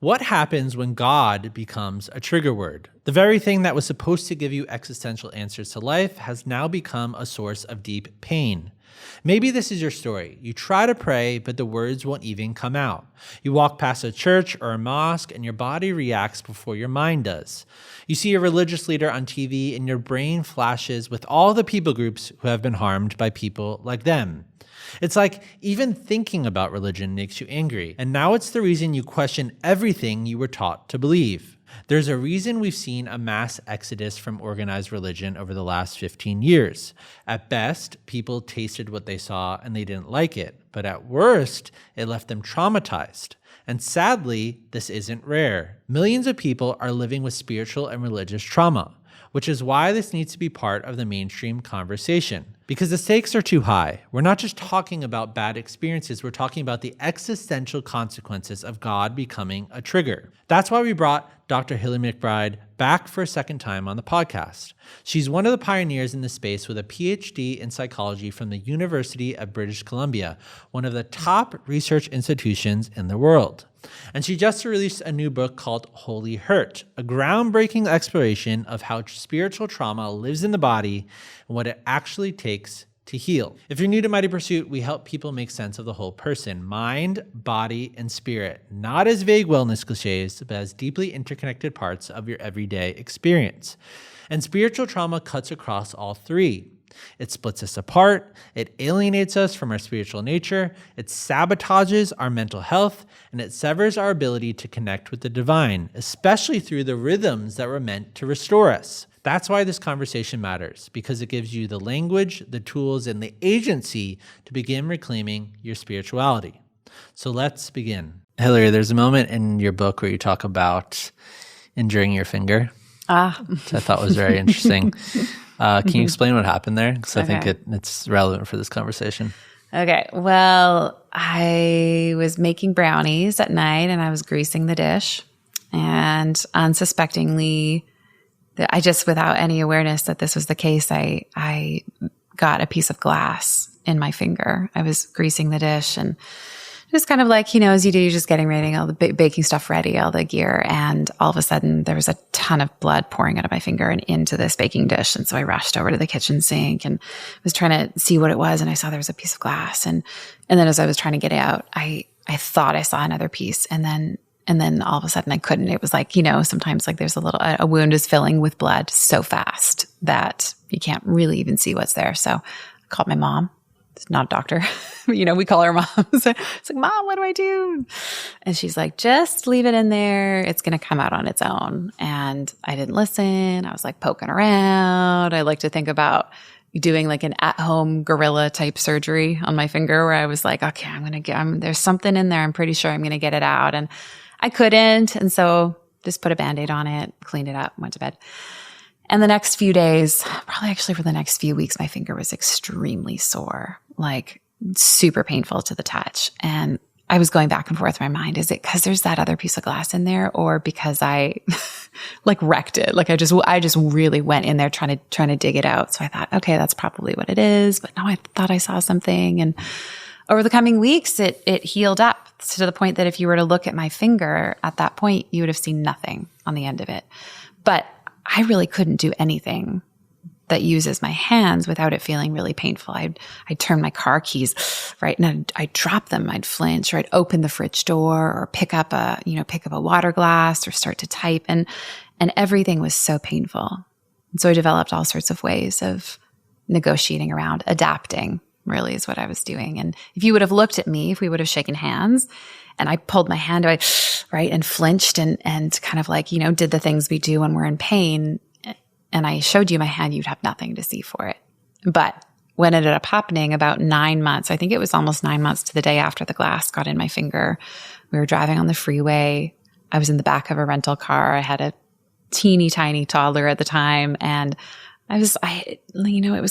What happens when God becomes a trigger word? The very thing that was supposed to give you existential answers to life has now become a source of deep pain. Maybe this is your story. You try to pray, but the words won't even come out. You walk past a church or a mosque, and your body reacts before your mind does. You see a religious leader on TV, and your brain flashes with all the people groups who have been harmed by people like them. It's like even thinking about religion makes you angry, and now it's the reason you question everything you were taught to believe. There's a reason we've seen a mass exodus from organized religion over the last 15 years. At best, people tasted what they saw and they didn't like it, but at worst, it left them traumatized. And sadly, this isn't rare. Millions of people are living with spiritual and religious trauma, which is why this needs to be part of the mainstream conversation. Because the stakes are too high. We're not just talking about bad experiences, we're talking about the existential consequences of God becoming a trigger. That's why we brought Dr. Hilary McBride back for a second time on the podcast. She's one of the pioneers in the space with a PhD in psychology from the University of British Columbia, one of the top research institutions in the world. And she just released a new book called Holy Hurt, a groundbreaking exploration of how spiritual trauma lives in the body and what it actually takes to heal. If you're new to Mighty Pursuit, we help people make sense of the whole person, mind, body, and spirit, not as vague wellness cliches, but as deeply interconnected parts of your everyday experience. And spiritual trauma cuts across all three. It splits us apart, it alienates us from our spiritual nature, it sabotages our mental health, and it severs our ability to connect with the divine, especially through the rhythms that were meant to restore us. That's why this conversation matters, because it gives you the language, the tools, and the agency to begin reclaiming your spirituality. So let's begin. Hilary, there's a moment in your book where you talk about injuring your finger, which I thought was very interesting. Can you explain what happened there? Because I think it's relevant for this conversation. Okay. Well, I was making brownies at night and I was greasing the dish, and unsuspectingly, I just, without any awareness that this was the case, I got a piece of glass in my finger. I was greasing the dish and just kind of like, as you do, you're just getting ready, all the baking stuff ready, all the gear. And all of a sudden there was a ton of blood pouring out of my finger and into this baking dish. And so I rushed over to the kitchen sink and was trying to see what it was. And I saw there was a piece of glass. And then as I was trying to get it out, I thought I saw another piece. And then all of a sudden I couldn't. It was like, sometimes like there's a wound is filling with blood so fast that you can't really even see what's there. So I called my mom. It's not a doctor. We call her mom. So it's like, Mom, what do I do? And she's like, just leave it in there. It's going to come out on its own. And I didn't listen. I was like poking around. I like to think about doing like an at-home gorilla type surgery on my finger where I was like, okay, there's something in there. I'm pretty sure I'm going to get it out. And I couldn't. And so just put a Band-Aid on it, cleaned it up, went to bed. And the next few days, probably actually for the next few weeks, my finger was extremely sore, like super painful to the touch. And I was going back and forth in my mind. Is it because there's that other piece of glass in there, or because I like wrecked it? Like I just really went in there trying to dig it out. So I thought, okay, that's probably what it is. But no, I thought I saw something. And over the coming weeks, it healed up to the point that if you were to look at my finger at that point, you would have seen nothing on the end of it. But I really couldn't do anything that uses my hands without it feeling really painful. I'd turn my car keys, right, and I'd drop them. I'd flinch, or I'd open the fridge door, or pick up a water glass, or start to type, and everything was so painful. And so I developed all sorts of ways of negotiating around, adapting. Really is what I was doing. And if you would have looked at me, if we would have shaken hands, and I pulled my hand away, right, and flinched and kind of like, did the things we do when we're in pain, and I showed you my hand, you'd have nothing to see for it. But what ended up happening about 9 months, I think it was almost 9 months to the day after the glass got in my finger, we were driving on the freeway. I was in the back of a rental car. I had a teeny tiny toddler at the time, and it was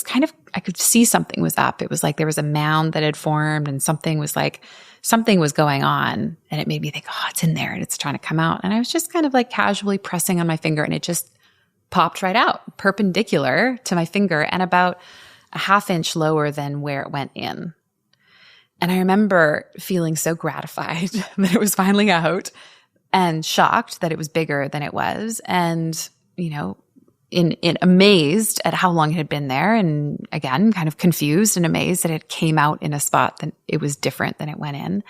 kind of, I could see something was up. It was like there was a mound that had formed, and something was going on, and it made me think, oh, it's in there and it's trying to come out. And I was just kind of like casually pressing on my finger, and it just popped right out, perpendicular to my finger and about a half inch lower than where it went in. And I remember feeling so gratified that it was finally out. and shocked that it was bigger than it was, and, in amazed at how long it had been there, and again, kind of confused and amazed that it came out in a spot that it was different than it went in.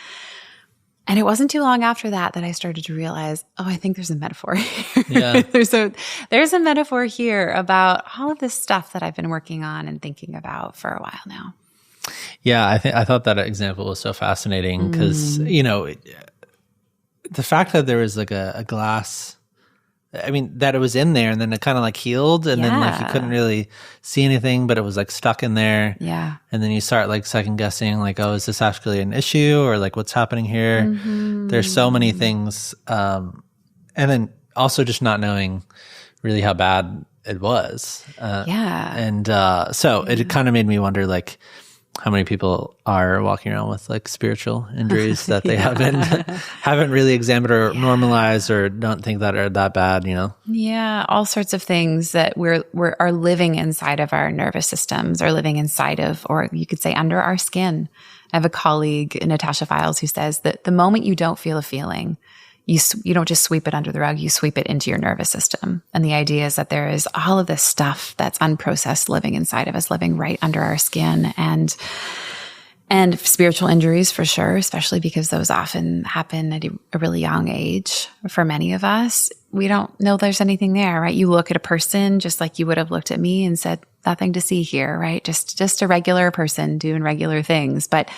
And it wasn't too long after that I started to realize, I think there's a metaphor here. Yeah. there's a metaphor here about all of this stuff that I've been working on and thinking about for a while now. Yeah, I thought that example was so fascinating because, the fact that there was like a glass, that it was in there and then it kind of like healed and then like you couldn't really see anything, but it was like stuck in there. Yeah. And then you start like second guessing, like, is this actually an issue or like what's happening here? Mm-hmm. There's so many things. And then also just not knowing really how bad it was. And so it kind of made me wonder, like, how many people are walking around with like spiritual injuries that they haven't really examined or normalized or don't think that are that bad, Yeah, all sorts of things that are living inside of our nervous systems, or living inside of, or you could say under our skin. I have a colleague, Natasha Files, who says that the moment you don't feel a feeling, you don't just sweep it under the rug, you sweep it into your nervous system. And the idea is that there is all of this stuff that's unprocessed living inside of us, living right under our skin. And spiritual injuries for sure, especially because those often happen at a really young age for many of us. We don't know there's anything there, right? You look at a person just like you would have looked at me and said, nothing to see here, right? Just a regular person doing regular things. But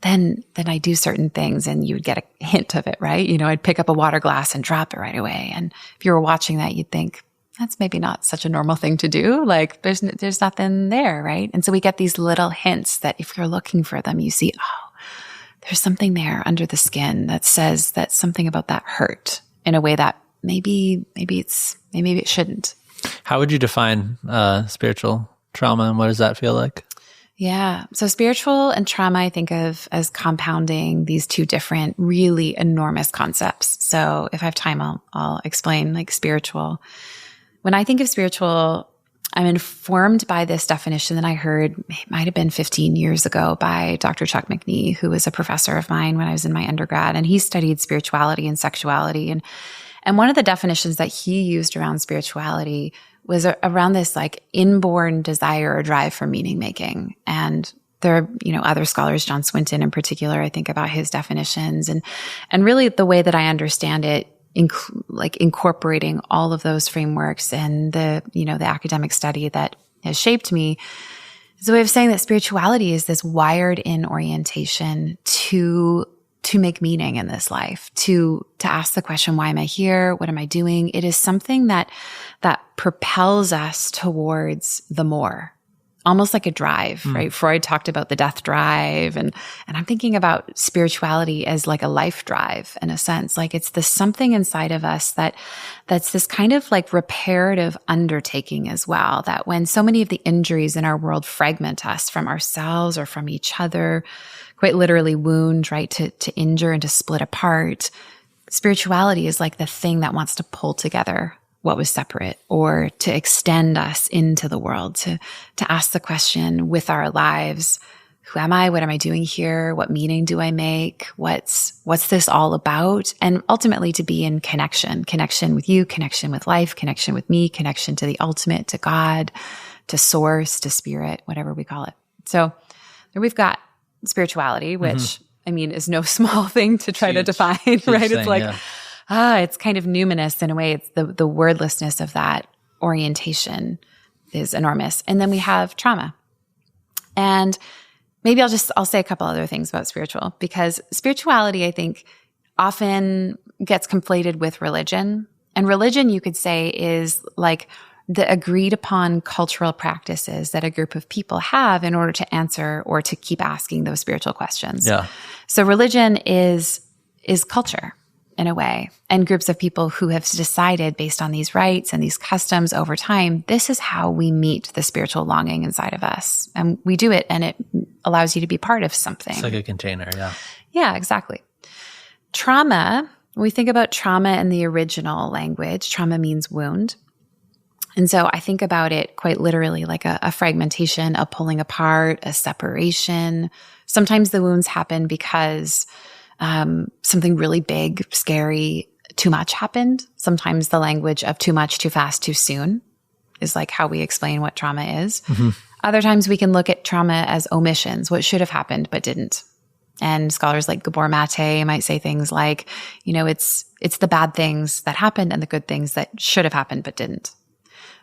then I do certain things and you would get a hint of it, right? I'd pick up a water glass and drop it right away. And if you were watching that, you'd think, that's maybe not such a normal thing to do. Like there's nothing there, right? And so we get these little hints that if you're looking for them, you see, there's something there under the skin that says that something about that hurt in a way that maybe it shouldn't. How would you define spiritual trauma, and what does that feel like? Yeah. So spiritual and trauma, I think of as compounding these two different, really enormous concepts. So if I have time, I'll explain like spiritual. When I think of spiritual, I'm informed by this definition that I heard, it might have been 15 years ago, by Dr. Chuck McNee, who was a professor of mine when I was in my undergrad, and he studied spirituality and sexuality. And one of the definitions that he used around spirituality was around this like inborn desire or drive for meaning making. And there are, other scholars, John Swinton in particular, I think about his definitions, and really the way that I understand it, incorporating all of those frameworks and the academic study that has shaped me, is a way of saying that spirituality is this wired in orientation to make meaning in this life, to ask the question, why am I here? What am I doing? It is something that propels us towards the more, almost like a drive, right? Freud talked about the death drive, and I'm thinking about spirituality as like a life drive in a sense. Like it's this something inside of us that's this kind of like reparative undertaking as well, that when so many of the injuries in our world fragment us from ourselves or from each other, quite literally wound, right, to injure and to split apart, spirituality is like the thing that wants to pull together what was separate, or to extend us into the world, to ask the question with our lives, who am I? What am I doing here? What meaning do I make? What's this all about? And ultimately to be in connection with you, connection with life, connection with me, connection to the ultimate, to God, to source, to spirit, whatever we call it. So there we've got spirituality, which is no small thing to try to define, right? It's like, it's kind of numinous in a way. It's the wordlessness of that orientation is enormous. And then we have trauma. And maybe I'll say a couple other things about spiritual, because spirituality, I think, often gets conflated with religion. And religion, you could say, is like the agreed upon cultural practices that a group of people have in order to answer or to keep asking those spiritual questions. Yeah. So religion is culture in a way, and groups of people who have decided based on these rites and these customs over time, this is how we meet the spiritual longing inside of us. And we do it, and it allows you to be part of something. It's like a container, yeah. Yeah, exactly. Trauma, when we think about trauma in the original language, trauma means wound. And so I think about it quite literally like a fragmentation, a pulling apart, a separation. Sometimes the wounds happen because something really big, scary too much happened. Sometimes the language of too much, too fast, too soon is like how we explain what trauma is. Other times we can look at trauma as omissions, what should have happened but didn't. And scholars like Gabor Mate might say things like, it's the bad things that happened and the good things that should have happened but didn't.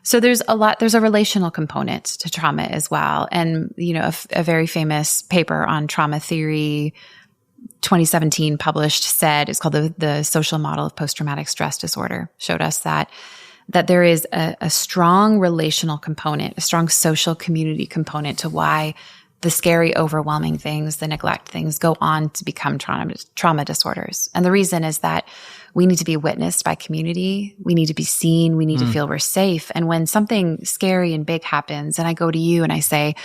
So there's a relational component to trauma as well. And, a very famous paper on trauma theory, 2017 published, said, it's called the social model of post-traumatic stress disorder, showed us that there is a strong relational component, a strong social community component to why the scary, overwhelming things, the neglect things go on to become trauma disorders. And the reason is that we need to be witnessed by community. We need to be seen. We need to feel we're safe. And when something scary and big happens, and I go to you and I say,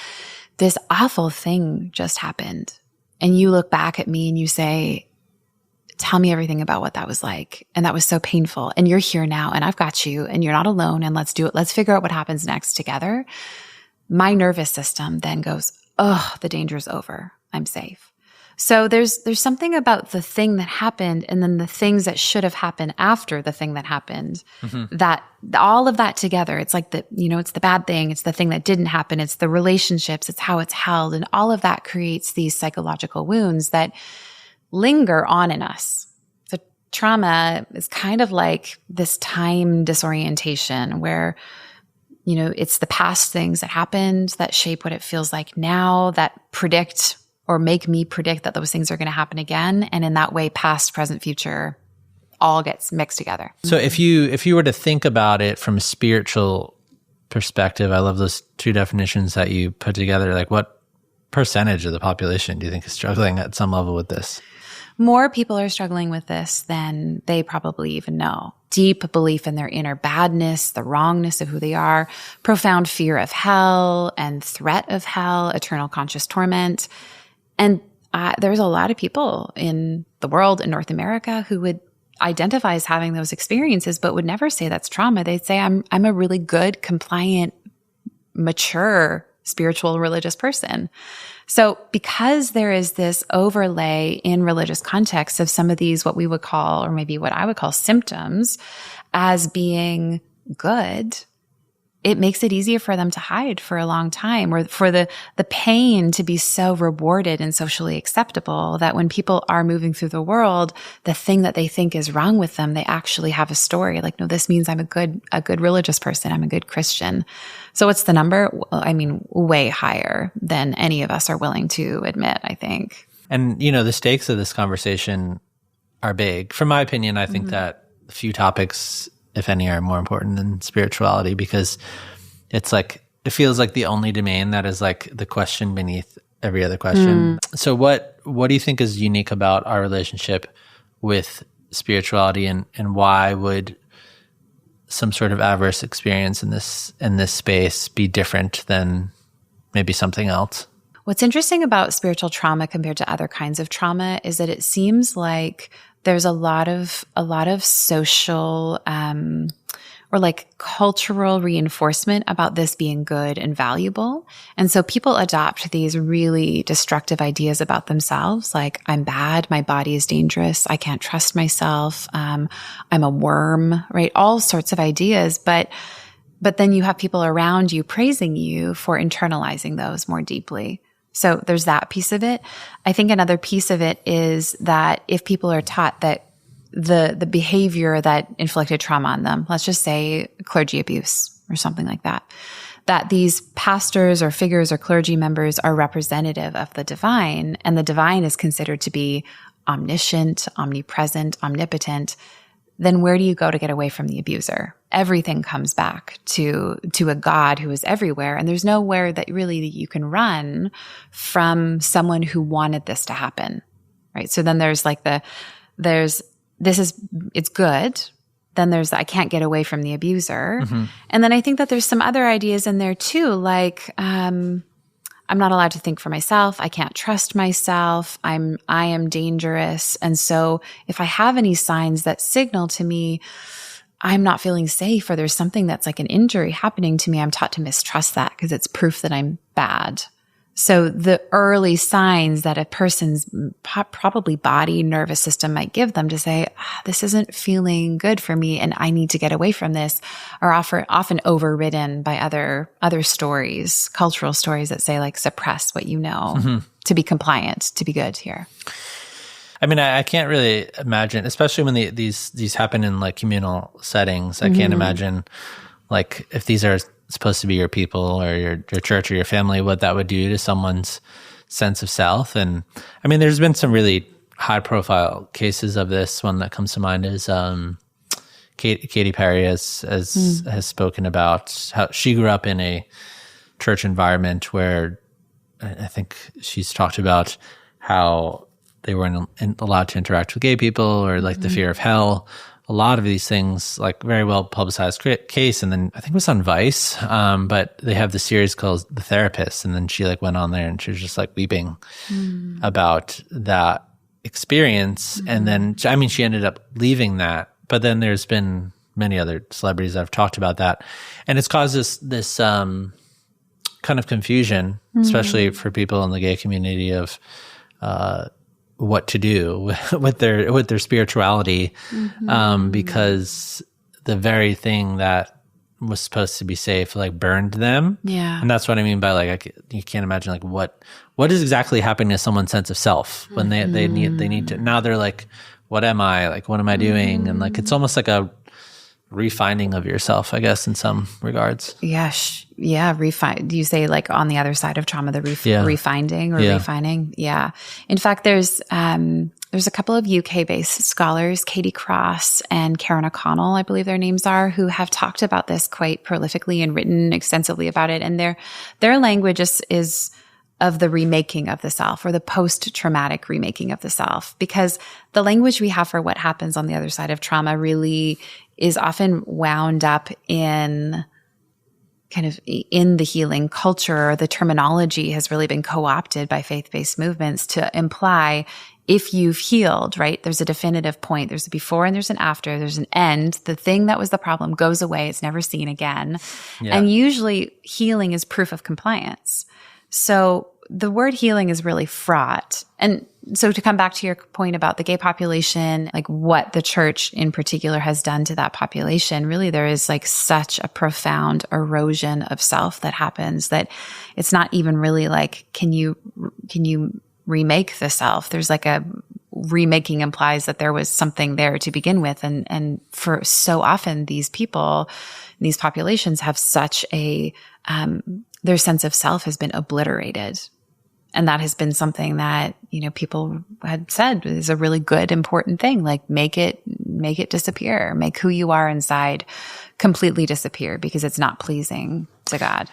this awful thing just happened, and you look back at me and you say, tell me everything about what that was like. And that was so painful. And you're here now and I've got you and you're not alone. And let's do it. Let's figure out what happens next together. My nervous system then goes, oh, the danger's over. I'm safe. So there's something about the thing that happened and then the things that should have happened after the thing that happened, that all of that together, it's like it's the bad thing. It's the thing that didn't happen. It's the relationships. It's how it's held. And all of that creates these psychological wounds that linger on in us. So trauma is kind of like this time disorientation where, it's the past things that happened that shape what it feels like now, that predict or make me predict that those things are going to happen again. And in that way, past, present, future all gets mixed together. So if you were to think about it from a spiritual perspective, I love those two definitions that you put together. Like, what percentage of the population do you think is struggling at some level with this? More people are struggling with this than they probably even know. Deep belief in their inner badness, the wrongness of who they are, profound fear of hell and threat of hell, eternal conscious torment. And there's a lot of people in the world, in North America, who would identify as having those experiences, but would never say that's trauma. They'd say, I'm a really good, compliant, mature, spiritual, religious person. So because there is this overlay in religious contexts of some of these, what we would call, or maybe what I would call symptoms as being good, it makes it easier for them to hide for a long time, or for the pain to be so rewarded and socially acceptable that when people are moving through the world, the thing that they think is wrong with them, they actually have a story. Like, no, this means I'm a good religious person. I'm a good Christian. So what's the number? Well, I mean, way higher than any of us are willing to admit, I think. And, the stakes of this conversation are big. From my opinion, I think that a few topics, if any, are more important than spirituality, because it's like, it feels like the only domain that is like the question beneath every other question. So what do you think is unique about our relationship with spirituality, and why would some sort of adverse experience in this space be different than maybe something else? What's interesting about spiritual trauma compared to other kinds of trauma is that it seems like there's a lot of social or like cultural reinforcement about this being good and valuable. And so people adopt these really destructive ideas about themselves, like, I'm bad, my body is dangerous, I can't trust myself, I'm a worm, right? All sorts of ideas. But then you have people around you praising you for internalizing those more deeply. So there's that piece of it. I think another piece of it is that if people are taught that the behavior that inflicted trauma on them, let's just say clergy abuse or something like that, that these pastors or figures or clergy members are representative of the divine, and the divine is considered to be omniscient, omnipresent, omnipotent, then where do you go to get away from the abuser? Everything comes back to a God who is everywhere, and there's nowhere that really you can run from someone who wanted this to happen, right? So then there's like it's good. Then there's I can't get away from the abuser. And then I think that there's some other ideas in there too, like I'm not allowed to think for myself. I can't trust myself. I am dangerous. And so if I have any signs that signal to me I'm not feeling safe, or there's something that's like an injury happening to me, I'm taught to mistrust that because it's proof that I'm bad. So the early signs that a person's probably body, nervous system might give them to say, this isn't feeling good for me and I need to get away from this, are often overridden by other stories, cultural stories that say like suppress what you know to be compliant, to be good here. I mean, I can't really imagine, especially when these happen in like communal settings. I can't imagine like if these are supposed to be your people or your church or your family, what that would do to someone's sense of self. And I mean, there's been some really high profile cases of this. One that comes to mind is Katy Perry has spoken about how she grew up in a church environment where I think she's talked about how they weren't allowed to interact with gay people or like the fear of hell. A lot of these things, like very well publicized case. And then I think it was on Vice, but they have the series called The Therapist. And then she like went on there and she was just like weeping about that experience. And then, I mean, she ended up leaving that, but then there's been many other celebrities that have talked about that. And it's caused this kind of confusion, especially for people in the gay community of, what to do with their spirituality, because the very thing that was supposed to be safe like burned them. Yeah, and that's what I mean by like you can't imagine like what is exactly happening to someone's sense of self when they need to. Now they're like, what am I like? What am I doing? And like it's almost like a refinding of yourself, I guess, in some regards. Yeah. Refine. Do you say like on the other side of trauma, the refinding or refining? Yeah. In fact, there's a couple of UK-based scholars, Katie Cross and Karen O'Connell, I believe their names are, who have talked about this quite prolifically and written extensively about it. And their language is of the remaking of the self or the post-traumatic remaking of the self, because the language we have for what happens on the other side of trauma really is often wound up in kind of in the healing culture. The terminology has really been co-opted by faith-based movements to imply if you've healed, right? There's a definitive point. There's a before and there's an after. There's an end. The thing that was the problem goes away. It's never seen again. Yeah. And usually healing is proof of compliance. So the word healing is really fraught. And so to come back to your point about the gay population, like what the church in particular has done to that population, really there is like such a profound erosion of self that happens that it's not even really like, can you remake the self? There's like a remaking implies that there was something there to begin with. And for so often these people, these populations have such a, their sense of self has been obliterated. And that has been something that, people had said is a really good, important thing. Like make it disappear, make who you are inside completely disappear because it's not pleasing to God.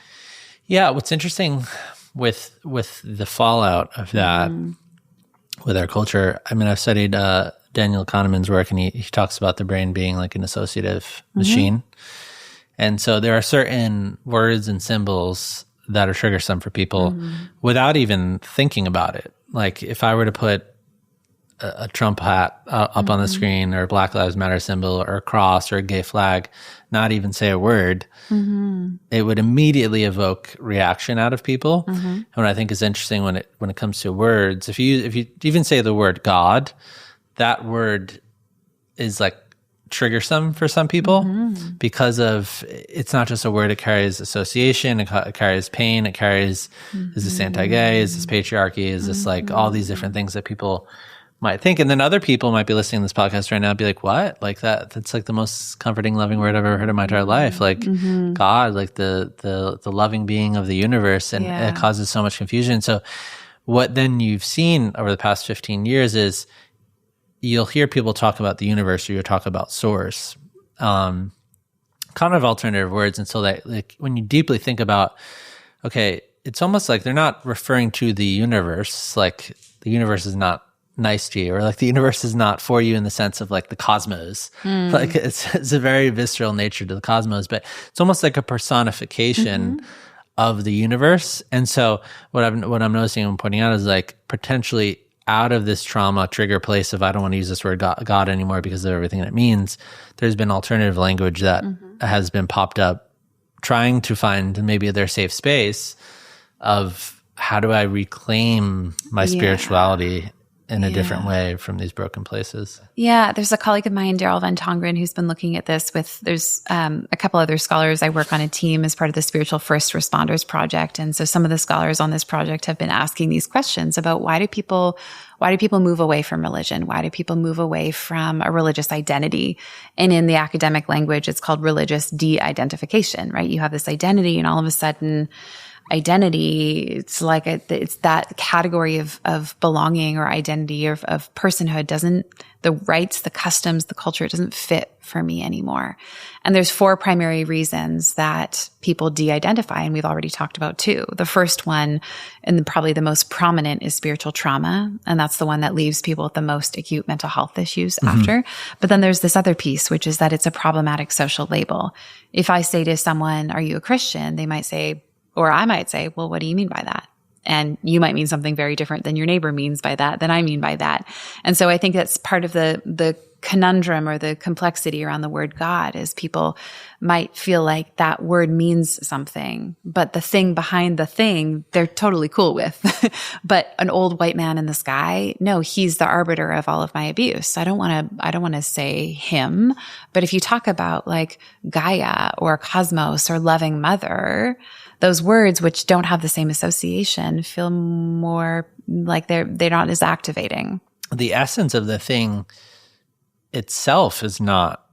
Yeah. What's interesting with the fallout of that with our culture, I mean, I've studied Daniel Kahneman's work, and he talks about the brain being like an associative machine. And so there are certain words and symbols that are triggersome for people without even thinking about it. Like if I were to put a Trump hat up on the screen, or a Black Lives Matter symbol, or a cross, or a gay flag, not even say a word, it would immediately evoke reaction out of people. And what I think is interesting when it comes to words, if you even say the word God, that word is like triggersome for some people because of it's not just a word. It carries association, it carries pain, it carries is this anti-gay, is this patriarchy, is this like all these different things that people might think. And then other people might be listening to this podcast right now and be like, what? Like that's like the most comforting, loving word I've ever heard in my entire life. Like God, like the loving being of the universe. And it causes so much confusion. So what then you've seen over the past 15 years is you'll hear people talk about the universe, or you'll talk about source, kind of alternative words until that, like when you deeply think about, okay, it's almost like they're not referring to the universe, like the universe is not nice to you, or like the universe is not for you in the sense of like the cosmos. Like it's a very visceral nature to the cosmos, but it's almost like a personification of the universe. And so what I'm noticing and pointing out is like potentially out of this trauma trigger place of I don't want to use this word God anymore because of everything that it means, there's been alternative language that has been popped up trying to find maybe their safe space of how do I reclaim my spirituality in a different way from these broken places? Yeah, there's a colleague of mine, Daryl Van Tongeren, who's been looking at this there's a couple other scholars. I work on a team as part of the Spiritual First Responders Project. And so some of the scholars on this project have been asking these questions about why do people move away from religion? Why do people move away from a religious identity? And in the academic language, it's called religious de-identification, right? You have this identity and all of a sudden identity, it's like it's that category of belonging or identity of personhood the rites, the customs, the culture, it doesn't fit for me anymore. And there's 4 primary reasons that people de-identify, and we've already talked about 2. The first one, and probably the most prominent, is spiritual trauma. And that's the one that leaves people with the most acute mental health issues after. But then there's this other piece, which is that it's a problematic social label. If I say to someone, "Are you a Christian?" they might say, or I might say, "Well, what do you mean by that?" And you might mean something very different than your neighbor means by that, than I mean by that. And so I think that's part of the conundrum or the complexity around the word God, is people might feel like that word means something, but the thing behind the thing, they're totally cool with. But an old white man in the sky, no, he's the arbiter of all of my abuse. I don't want to say him, but if you talk about like Gaia or cosmos or loving mother, those words, which don't have the same association, feel more like they're not as activating. The essence of the thing itself is not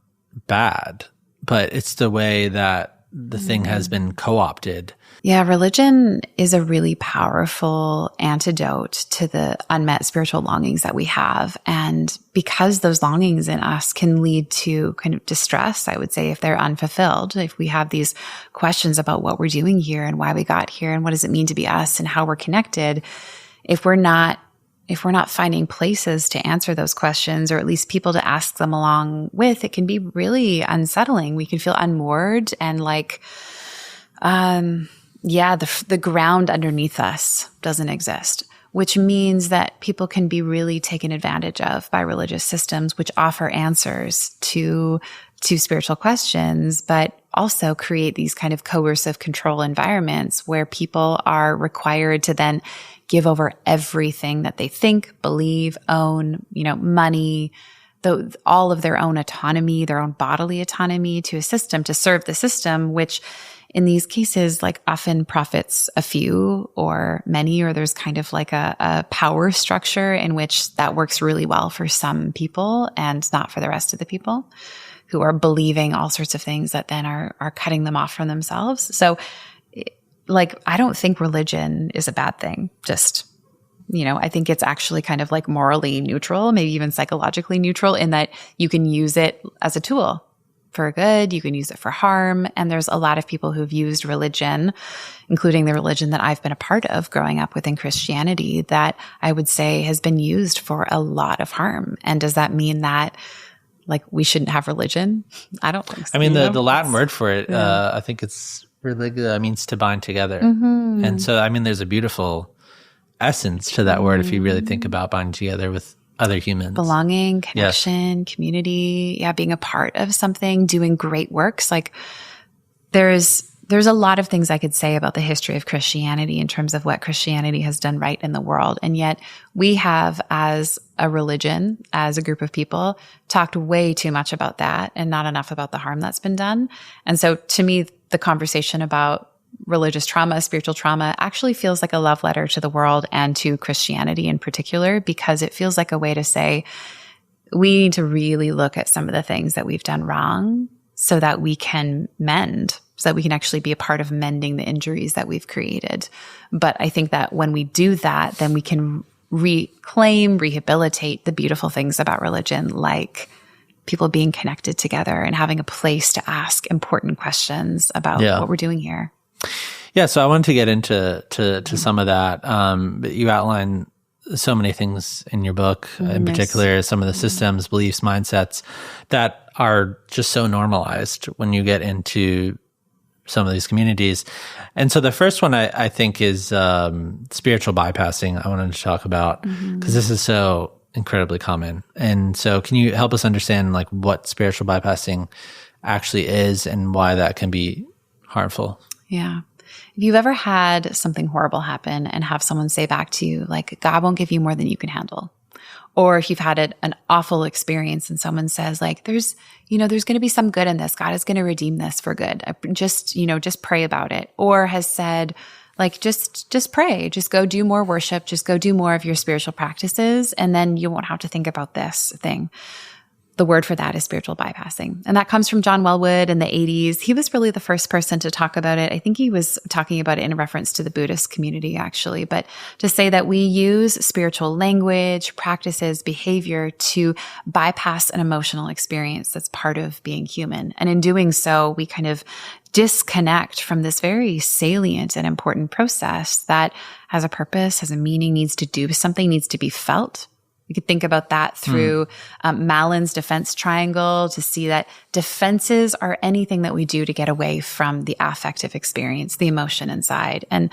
bad, but it's the way that the thing has been co-opted. Yeah, religion is a really powerful antidote to the unmet spiritual longings that we have. And because those longings in us can lead to kind of distress, I would say, if they're unfulfilled, if we have these questions about what we're doing here and why we got here and what does it mean to be us and how we're connected, if we're not finding places to answer those questions, or at least people to ask them along with, it can be really unsettling. We can feel unmoored and like, the ground underneath us doesn't exist, which means that people can be really taken advantage of by religious systems, which offer answers to spiritual questions, but also create these kind of coercive control environments where people are required to then give over everything that they think, believe, own, money, all of their own autonomy, their own bodily autonomy to a system to serve the system, which in these cases, like often profits a few or many, or there's kind of like a power structure in which that works really well for some people and not for the rest of the people who are believing all sorts of things that then are cutting them off from themselves. So like, I don't think religion is a bad thing. Just, I think it's actually kind of like morally neutral, maybe even psychologically neutral, in that you can use it as a tool for good, you can use it for harm. And there's a lot of people who've used religion, including the religion that I've been a part of growing up within Christianity, that I would say has been used for a lot of harm. And does that mean that like we shouldn't have religion? I don't think so. I mean, the Latin word for it, I think it's religio, means to bind together. And so, I mean, there's a beautiful essence to that word if you really think about binding together with other humans. Belonging, connection, community, being a part of something, doing great works. Like there's a lot of things I could say about the history of Christianity in terms of what Christianity has done right in the world. And yet we have, as a religion, as a group of people, talked way too much about that and not enough about the harm that's been done. And so to me, the conversation about religious trauma, spiritual trauma, actually feels like a love letter to the world and to Christianity in particular, because it feels like a way to say, we need to really look at some of the things that we've done wrong so that we can mend, so that we can actually be a part of mending the injuries that we've created. But I think that when we do that, then we can reclaim, rehabilitate the beautiful things about religion, like people being connected together and having a place to ask important questions about what we're doing here. Yeah, so I wanted to get into some of that. But you outline so many things in your book, in particular, some of the systems, beliefs, mindsets that are just so normalized when you get into some of these communities. And so the first one I think is spiritual bypassing. I wanted to talk about because this is so incredibly common. And so can you help us understand like what spiritual bypassing actually is and why that can be harmful? Yeah. If you've ever had something horrible happen and have someone say back to you, like, God won't give you more than you can handle. Or if you've had an awful experience and someone says, like, there's going to be some good in this. God is going to redeem this for good. Just pray about it. Or has said, like, just pray, just go do more worship, just go do more of your spiritual practices, and then you won't have to think about this thing. The word for that is spiritual bypassing. And that comes from John Welwood in the 80s. He was really the first person to talk about it. I think he was talking about it in reference to the Buddhist community, actually, but to say that we use spiritual language, practices, behavior to bypass an emotional experience that's part of being human. And in doing so, we kind of disconnect from this very salient and important process that has a purpose, has a meaning, needs to do something, needs to be felt. We could think about that through Malin's defense triangle to see that defenses are anything that we do to get away from the affective experience, the emotion inside. And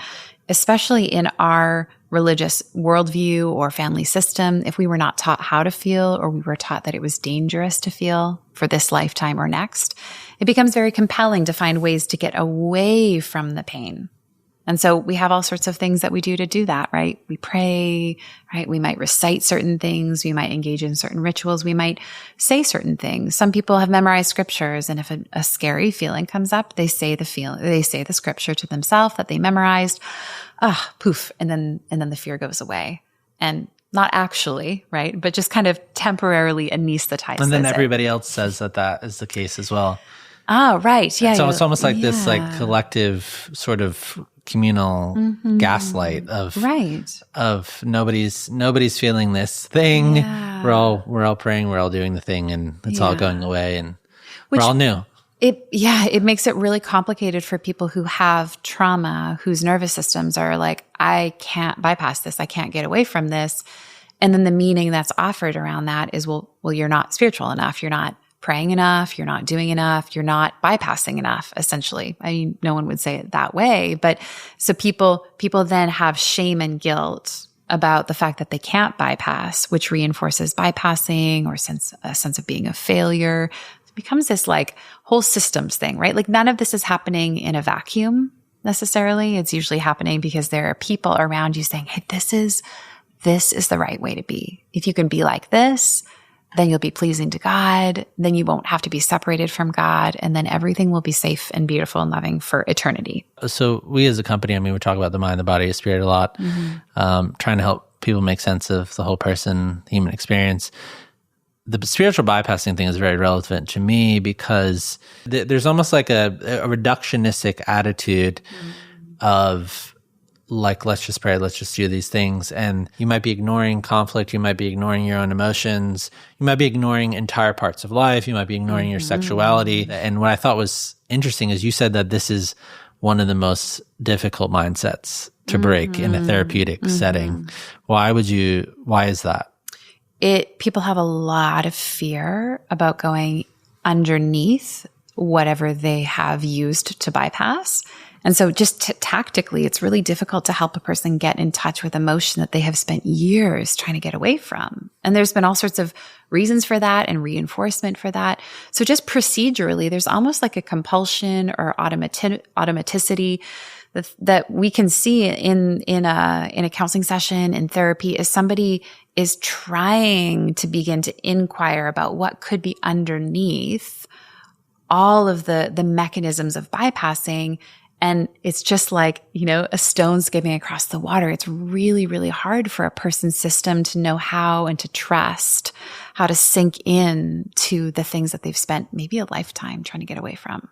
especially in our religious worldview or family system, if we were not taught how to feel, or we were taught that it was dangerous to feel for this lifetime or next, it becomes very compelling to find ways to get away from the pain. And so we have all sorts of things that we do to do that, right? We pray, right? We might recite certain things. We might engage in certain rituals. We might say certain things. Some people have memorized scriptures, and if a scary feeling comes up, they say the scripture to themselves that they memorized. Poof, and then the fear goes away. And not actually, right? But just kind of temporarily anesthetizes it. And then everybody else says that is the case as well. Right. Yeah. So it's almost like this like collective sort of communal gaslight of nobody's feeling this thing. Yeah. We're all praying, we're all doing the thing, and it's all going away, and we're all new. It makes it really complicated for people who have trauma, whose nervous systems are like, I can't bypass this, I can't get away from this. And then the meaning that's offered around that is, well, you're not spiritual enough, you're not praying enough, you're not doing enough, you're not bypassing enough, essentially. I mean, no one would say it that way, but so people then have shame and guilt about the fact that they can't bypass, which reinforces bypassing or a sense of being a failure. It becomes this like whole systems thing, right? Like none of this is happening in a vacuum necessarily. It's usually happening because there are people around you saying, hey, this is the right way to be. If you can be like this, then you'll be pleasing to God. Then you won't have to be separated from God. And then everything will be safe and beautiful and loving for eternity. So we as a company, I mean, we talk about the mind, the body, the spirit a lot, trying to help people make sense of the whole person, human experience. The spiritual bypassing thing is very relevant to me because there's almost like a reductionistic attitude of like, let's just pray, let's just do these things. And you might be ignoring conflict. You might be ignoring your own emotions. You might be ignoring entire parts of life. You might be ignoring your sexuality. And what I thought was interesting is you said that this is one of the most difficult mindsets to break in a therapeutic setting. Why is that? People have a lot of fear about going underneath whatever they have used to bypass. And so just tactically, it's really difficult to help a person get in touch with emotion that they have spent years trying to get away from. And there's been all sorts of reasons for that and reinforcement for that. So just procedurally, there's almost like a compulsion or automaticity that we can see in a counseling session, in therapy, as somebody is trying to begin to inquire about what could be underneath all of the mechanisms of bypassing. And it's just like, a stone skipping across the water. It's really, really hard for a person's system to know how and to trust, how to sink in to the things that they've spent maybe a lifetime trying to get away from.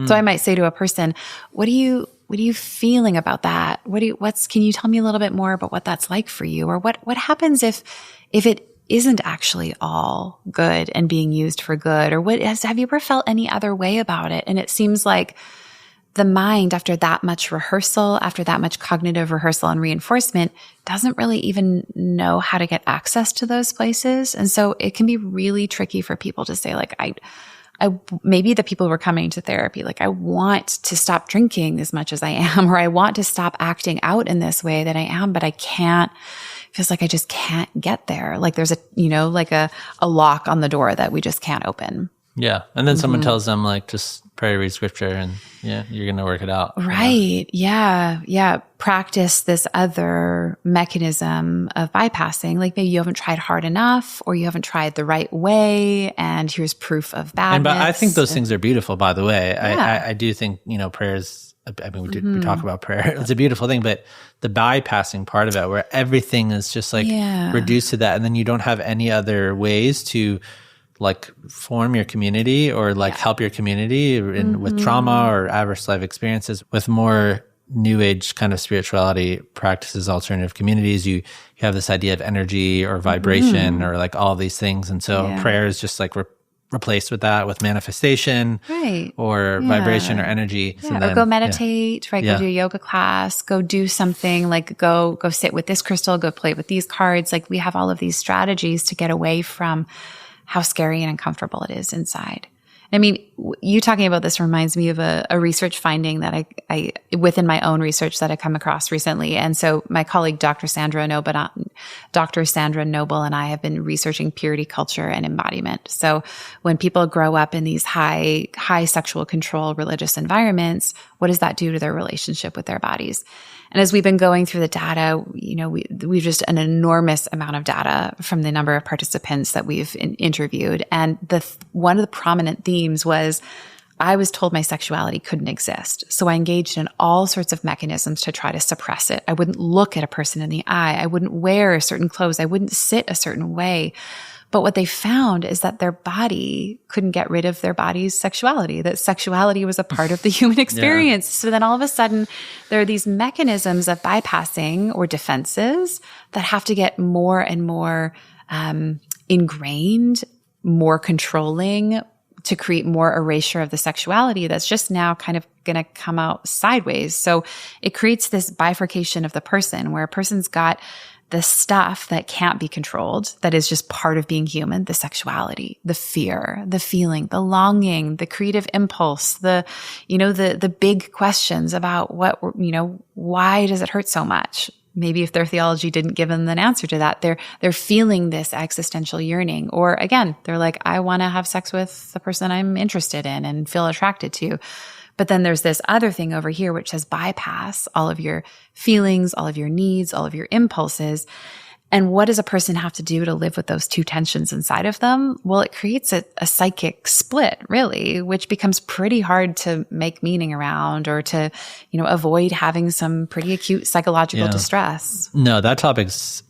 So I might say to a person, what are you feeling about that? Can you tell me a little bit more about what that's like for you? Or what happens if it isn't actually all good and being used for good? Or have you ever felt any other way about it? And it seems like the mind, after that much rehearsal, after that much cognitive rehearsal and reinforcement, doesn't really even know how to get access to those places. And so it can be really tricky for people to say, like, maybe the people who are coming to therapy, like, I want to stop drinking as much as I am, or I want to stop acting out in this way that I am, but I can't. It feels like I just can't get there. Like there's a lock on the door that we just can't open. Yeah. And then someone tells them like, just pray, read scripture, and yeah, you're going to work it out. Right. Yeah. Yeah. Practice this other mechanism of bypassing. Like maybe you haven't tried hard enough or you haven't tried the right way. And here's proof of badness. But I think those things are beautiful, by the way. Yeah. I do think, prayers, I mean, we talk about prayer. It's a beautiful thing, but the bypassing part of it where everything is just like reduced to that. And then you don't have any other ways to like form your community or like help your community with trauma or adverse life experiences. With more new age kind of spirituality practices, alternative communities, you have this idea of energy or vibration or like all these things. And so prayer is just like replaced with that, with manifestation or vibration or energy. Yeah. Or go meditate, right? Go do a yoga class, go do something like go sit with this crystal, go play with these cards. Like we have all of these strategies to get away from how scary and uncomfortable it is inside. I mean, you talking about this reminds me of a research finding that I within my own research that I come across recently. And so my colleague, Dr. Sandra Noble and I have been researching purity culture and embodiment. So when people grow up in these high sexual control religious environments, what does that do to their relationship with their bodies? And as we've been going through the data, we've just an enormous amount of data from the number of participants that we've interviewed. And one of the prominent themes was, I was told my sexuality couldn't exist. So I engaged in all sorts of mechanisms to try to suppress it. I wouldn't look at a person in the eye. I wouldn't wear certain clothes. I wouldn't sit a certain way. But what they found is that their body couldn't get rid of their body's sexuality, that sexuality was a part of the human experience. So then all of a sudden, there are these mechanisms of bypassing or defenses that have to get more and more ingrained, more controlling, to create more erasure of the sexuality that's just now kind of going to come out sideways. So it creates this bifurcation of the person where a person's got the stuff that can't be controlled, that is just part of being human, the sexuality, the fear, the feeling, the longing, the creative impulse, the big questions about why does it hurt so much? Maybe if their theology didn't give them an answer to that, they're feeling this existential yearning. Or again, they're like, I want to have sex with the person I'm interested in and feel attracted to. But then there's this other thing over here, which says bypass all of your feelings, all of your needs, all of your impulses. And what does a person have to do to live with those two tensions inside of them? Well, it creates a psychic split, really, which becomes pretty hard to make meaning around or to, avoid having some pretty acute psychological distress. No, that topic's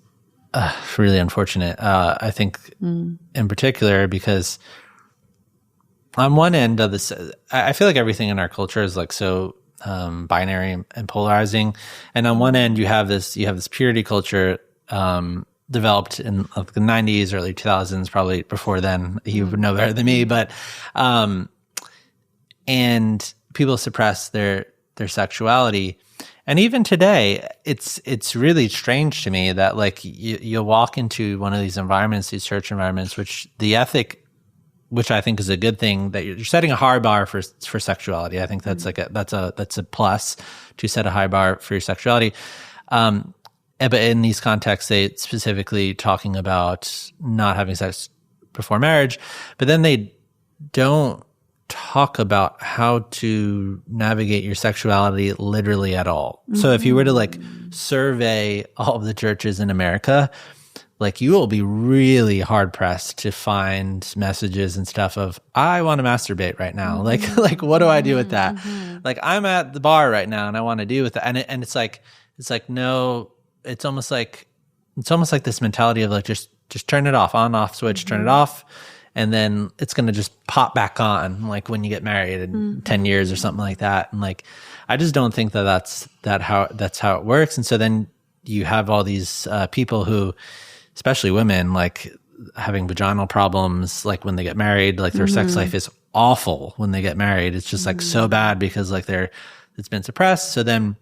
really unfortunate. I think in particular because on one end of this, I feel like everything in our culture is like so binary and polarizing. And on one end, you have this purity culture developed in like the 90s, early 2000s, probably before then. You would know better than me, but and people suppress their sexuality. And even today, it's really strange to me that like you'll walk into one of these environments, these church environments, which the ethic, which I think is a good thing, that you're setting a high bar for sexuality. I think that's that's a plus to set a high bar for your sexuality. But in these contexts, they specifically talking about not having sex before marriage, but then they don't talk about how to navigate your sexuality literally at all. Mm-hmm. So if you were to like survey all of the churches in America, like you will be really hard pressed to find messages and stuff of, I want to masturbate right now. Mm-hmm. Like what do I do with that? Mm-hmm. Like I'm at the bar right now and I want to do with that. And it's like, no, it's almost like this mentality of like, just turn it off, on, off switch, turn it off. And then it's going to just pop back on like when you get married in 10 years or something like that. And like, I just don't think that's how it works. And so then you have all these people who, especially women, like having vaginal problems, like when they get married, like their sex life is awful when they get married. It's just like so bad because like it's been suppressed. So then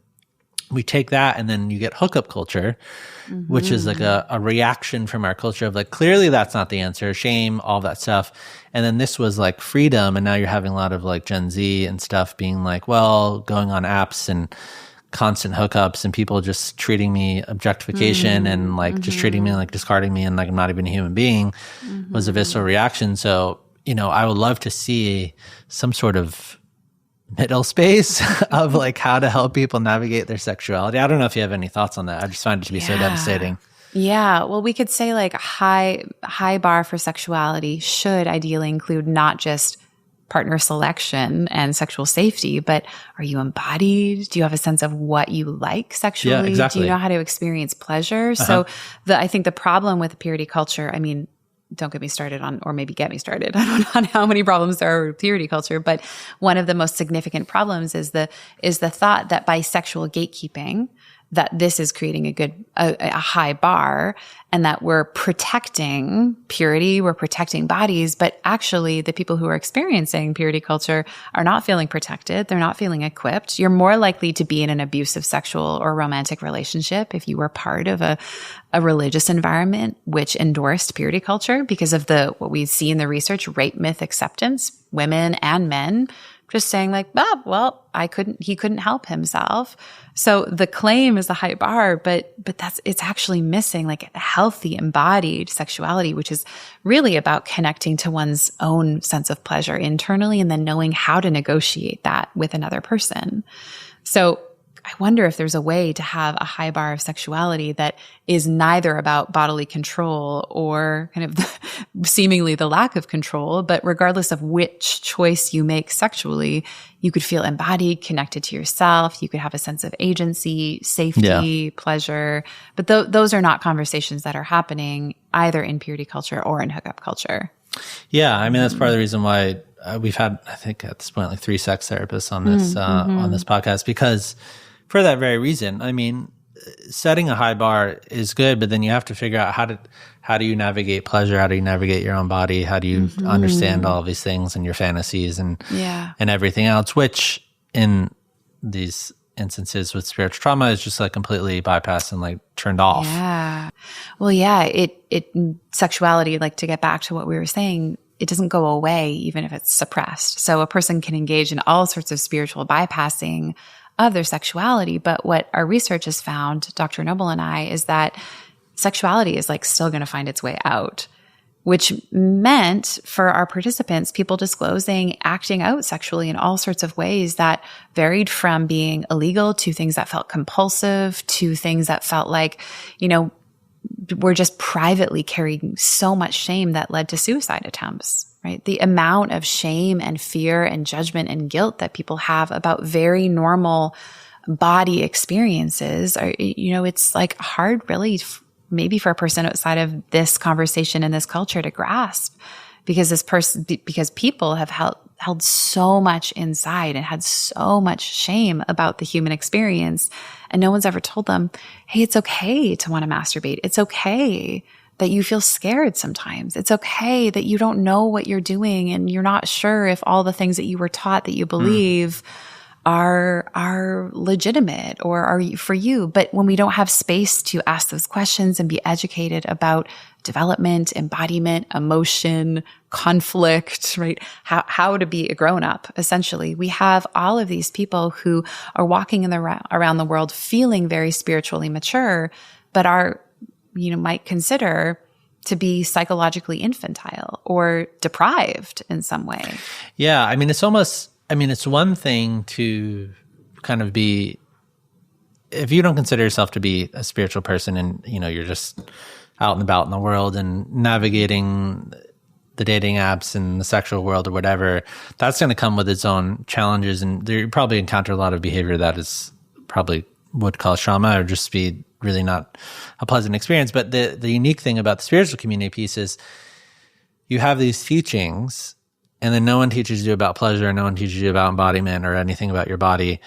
we take that and then you get hookup culture, which is like a reaction from our culture of like, clearly that's not the answer, shame, all that stuff. And then this was like freedom. And now you're having a lot of like Gen Z and stuff being like, well, going on apps and constant hookups and people just treating me objectification and like just treating me like discarding me and like I'm not even a human being was a visceral reaction. So I would love to see some sort of middle space of like how to help people navigate their sexuality. I don't know if you have any thoughts on that. I just find it to be so devastating. Yeah. Well, we could say like high bar for sexuality should ideally include not just partner selection and sexual safety, but are you embodied? Do you have a sense of what you like sexually? Yeah, exactly. Do you know how to experience pleasure? So I think the problem with the purity culture, I mean, don't get me started on, or maybe get me started. I don't know on how many problems there are with purity culture, but one of the most significant problems is the thought that by sexual gatekeeping, that this is creating a high bar, and that we're protecting purity, we're protecting bodies, but actually the people who are experiencing purity culture are not feeling protected. They're not feeling equipped. You're more likely to be in an abusive sexual or romantic relationship if you were part of a religious environment which endorsed purity culture because of what we see in the research, rape myth acceptance, women and men just saying like, he couldn't help himself. So the claim is the high bar, but it's actually missing like a healthy embodied sexuality, which is really about connecting to one's own sense of pleasure internally and then knowing how to negotiate that with another person. So I wonder if there's a way to have a high bar of sexuality that is neither about bodily control or kind of seemingly the lack of control, but regardless of which choice you make sexually, you could feel embodied, connected to yourself. You could have a sense of agency, safety, pleasure. But those are not conversations that are happening either in purity culture or in hookup culture. Yeah, I mean, that's part of the reason why we've had, I think at this point, like 3 sex therapists on this podcast, because for that very reason. I mean, setting a high bar is good, but then you have to figure out how do you navigate pleasure? How do you navigate your own body? How do you understand all of these things and your fantasies and everything else, which in these instances with spiritual trauma is just like completely bypassed and like turned off. Yeah. Well, yeah, it sexuality, like to get back to what we were saying, it doesn't go away even if it's suppressed. So a person can engage in all sorts of spiritual bypassing of their sexuality. But what our research has found, Dr. Noble and I, is that sexuality is like still going to find its way out, which meant for our participants, people disclosing acting out sexually in all sorts of ways that varied from being illegal to things that felt compulsive to things that felt like, were just privately carrying so much shame that led to suicide attempts. Right? The amount of shame and fear and judgment and guilt that people have about very normal body experiences are, it's like hard really maybe for a person outside of this conversation and this culture to grasp because because people have held so much inside and had so much shame about the human experience. And no one's ever told them, hey, it's okay to want to masturbate. It's okay that you feel scared sometimes. It's okay that you don't know what you're doing and you're not sure if all the things that you were taught that you believe are legitimate or are for you. But when we don't have space to ask those questions and be educated about development, embodiment, emotion, conflict, right? How to be a grown-up, essentially. We have all of these people who are walking around the world feeling very spiritually mature, but are might consider to be psychologically infantile or deprived in some way. Yeah. I mean, it's one thing to kind of be, if you don't consider yourself to be a spiritual person and, you're just out and about in the world and navigating the dating apps and the sexual world or whatever, that's going to come with its own challenges. And you probably encounter a lot of behavior that is probably would cause trauma or just be really not a pleasant experience. But the unique thing about the spiritual community piece is you have these teachings and then no one teaches you about pleasure, no one teaches you about embodiment or anything about your body.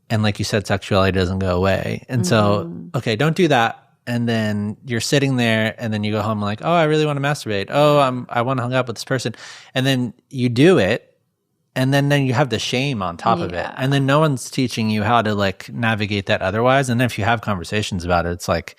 And like you said, sexuality doesn't go away. And so, okay, don't do that. And then you're sitting there and then you go home like, oh, I really want to masturbate. Oh, I want to hang out with this person. And then you do it. And then you have the shame on top of it. And then no one's teaching you how to like navigate that otherwise. And then if you have conversations about it, it's like,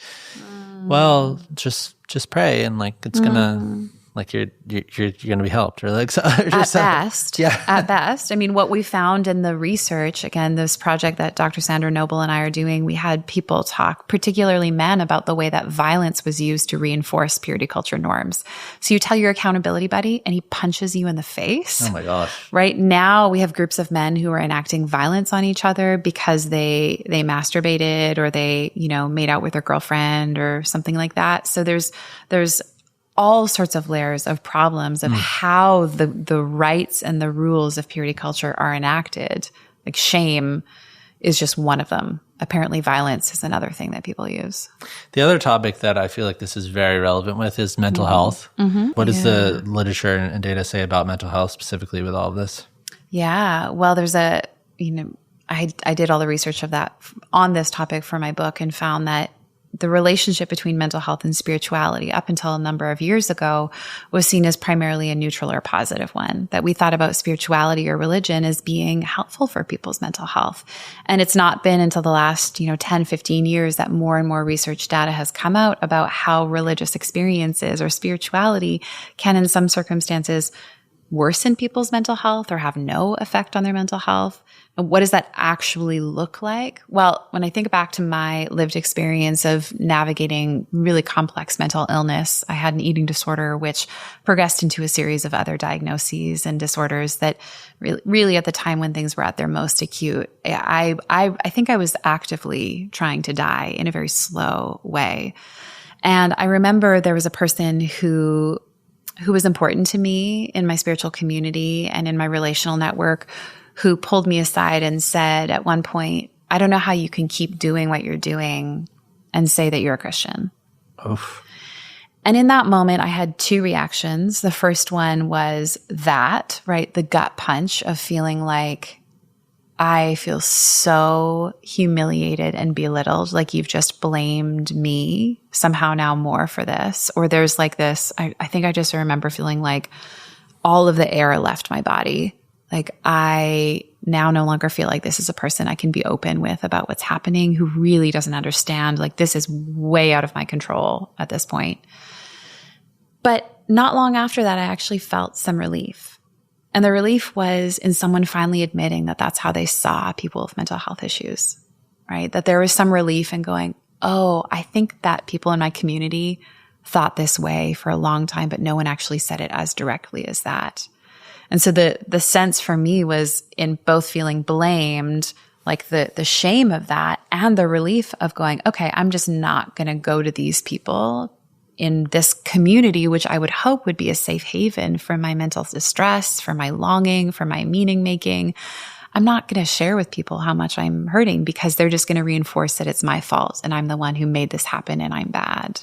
well, just pray and like it's gonna like you're going to be helped, or like at best. Yeah. At best. I mean, what we found in the research, again, this project that Dr. Sandra Noble and I are doing, we had people talk, particularly men, about the way that violence was used to reinforce purity culture norms. So you tell your accountability buddy and he punches you in the face. Oh my gosh. Right now we have groups of men who are enacting violence on each other because they masturbated or they, made out with their girlfriend or something like that. So there's all sorts of layers of problems of how the rights and the rules of purity culture are enacted. Like shame is just one of them. Apparently violence is another thing that people use. The other topic that I feel like this is very relevant with is mental health. What does the literature and data say about mental health specifically with all of this? Yeah. Well, there's I did all the research of that on this topic for my book and found that the relationship between mental health and spirituality up until a number of years ago was seen as primarily a neutral or positive one, that we thought about spirituality or religion as being helpful for people's mental health. And it's not been until the last, 10, 15 years that more and more research data has come out about how religious experiences or spirituality can, in some circumstances, worsen people's mental health or have no effect on their mental health. And what does that actually look like? Well, when I think back to my lived experience of navigating really complex mental illness, I had an eating disorder which progressed into a series of other diagnoses and disorders that really at the time when things were at their most acute, I think I was actively trying to die in a very slow way. And I remember there was a person who was important to me in my spiritual community and in my relational network, who pulled me aside and said at one point, I don't know how you can keep doing what you're doing and say that you're a Christian. Oof. And in that moment, I had two reactions. The first one was that, right? The gut punch of feeling like I feel so humiliated and belittled, like you've just blamed me somehow now more for this. Or there's like this, I think I just remember feeling like all of the air left my body. Like I now no longer feel like this is a person I can be open with about what's happening, who really doesn't understand. Like this is way out of my control at this point. But not long after that, I actually felt some relief. And the relief was in someone finally admitting that that's how they saw people with mental health issues, right? That there was some relief in going, oh, I think that people in my community thought this way for a long time, but no one actually said it as directly as that. And so the sense for me was in both feeling blamed, like the shame of that, and the relief of going, okay, I'm just not going to go to these people in this community, which I would hope would be a safe haven for my mental distress, for my longing, for my meaning making. I'm not going to share with people how much I'm hurting because they're just going to reinforce that it's my fault and I'm the one who made this happen and I'm bad.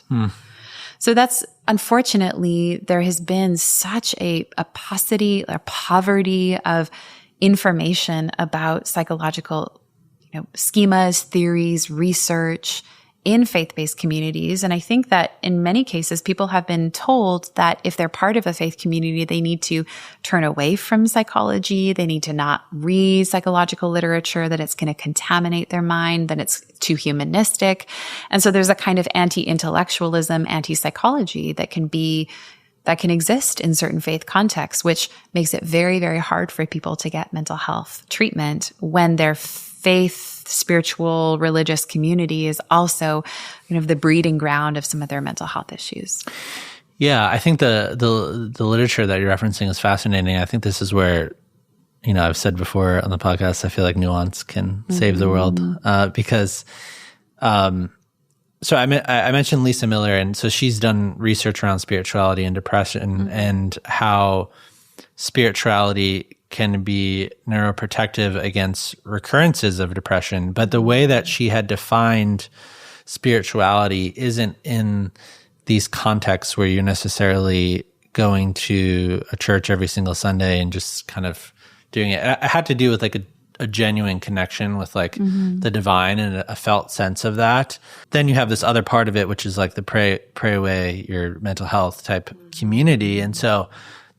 So that's, unfortunately, there has been such a paucity or poverty of information about psychological, schemas, theories, research in faith-based communities. And I think that in many cases, people have been told that if they're part of a faith community, they need to turn away from psychology. They need to not read psychological literature, that it's going to contaminate their mind, that it's too humanistic. And so there's a kind of anti-intellectualism, anti-psychology that can exist in certain faith contexts, which makes it very, very hard for people to get mental health treatment when their faith, spiritual, religious community is also the breeding ground of some of their mental health issues. Yeah, I think the literature that you're referencing is fascinating. I think this is where, I've said before on the podcast, I feel like nuance can save the world because so I mentioned Lisa Miller, and so she's done research around spirituality and depression and how spirituality can be neuroprotective against recurrences of depression. But the way that she had defined spirituality isn't in these contexts where you're necessarily going to a church every single Sunday and just kind of doing it. It had to do with like a genuine connection with like the divine and a felt sense of that. Then you have this other part of it, which is like the pray away your mental health type community. And so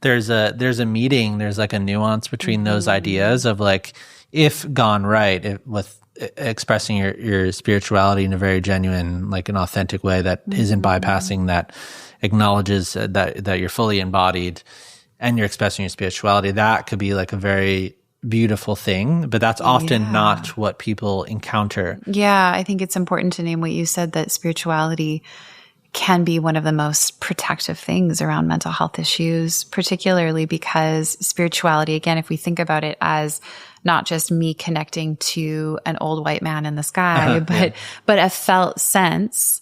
there's a meeting, there's like a nuance between those ideas of like, if gone right, with expressing your spirituality in a very genuine, like an authentic way that isn't bypassing that acknowledges that you're fully embodied and you're expressing your spirituality, that could be like a very beautiful thing, but that's often not what people encounter. Yeah, I think it's important to name what you said, that spirituality can be one of the most protective things around mental health issues, particularly because spirituality, again, if we think about it as not just me connecting to an old white man in the sky, but a felt sense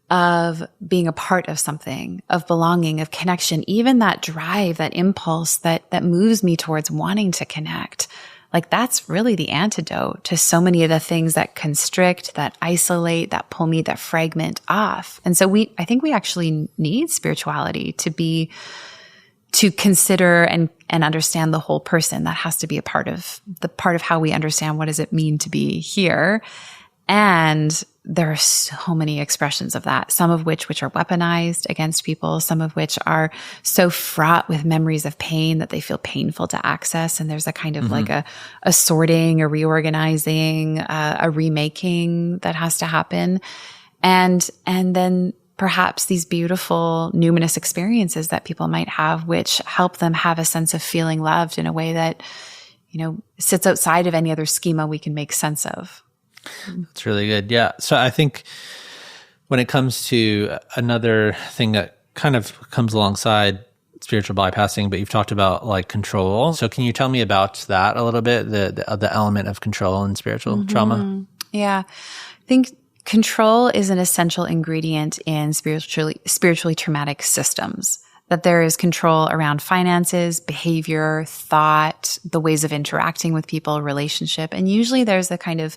of being a part of something, of belonging, of connection, even that drive, that impulse that moves me towards wanting to connect. Like that's really the antidote to so many of the things that constrict, that isolate, that pull me, that fragment off. And so I think we actually need spirituality to consider and understand the whole person. That has to be a part of how we understand what does it mean to be here. And there are so many expressions of that, some of which are weaponized against people, some of which are so fraught with memories of pain that they feel painful to access. And there's a kind of like a sorting, a reorganizing, a remaking that has to happen. And then perhaps these beautiful numinous experiences that people might have, which help them have a sense of feeling loved in a way that, sits outside of any other schema we can make sense of. That's really good. Yeah. So I think when it comes to another thing that kind of comes alongside spiritual bypassing, but you've talked about like control. So can you tell me about that a little bit, the element of control in spiritual trauma? Yeah. I think control is an essential ingredient in spiritually traumatic systems. That there is control around finances, behavior, thought, the ways of interacting with people, relationship. And usually there's a kind of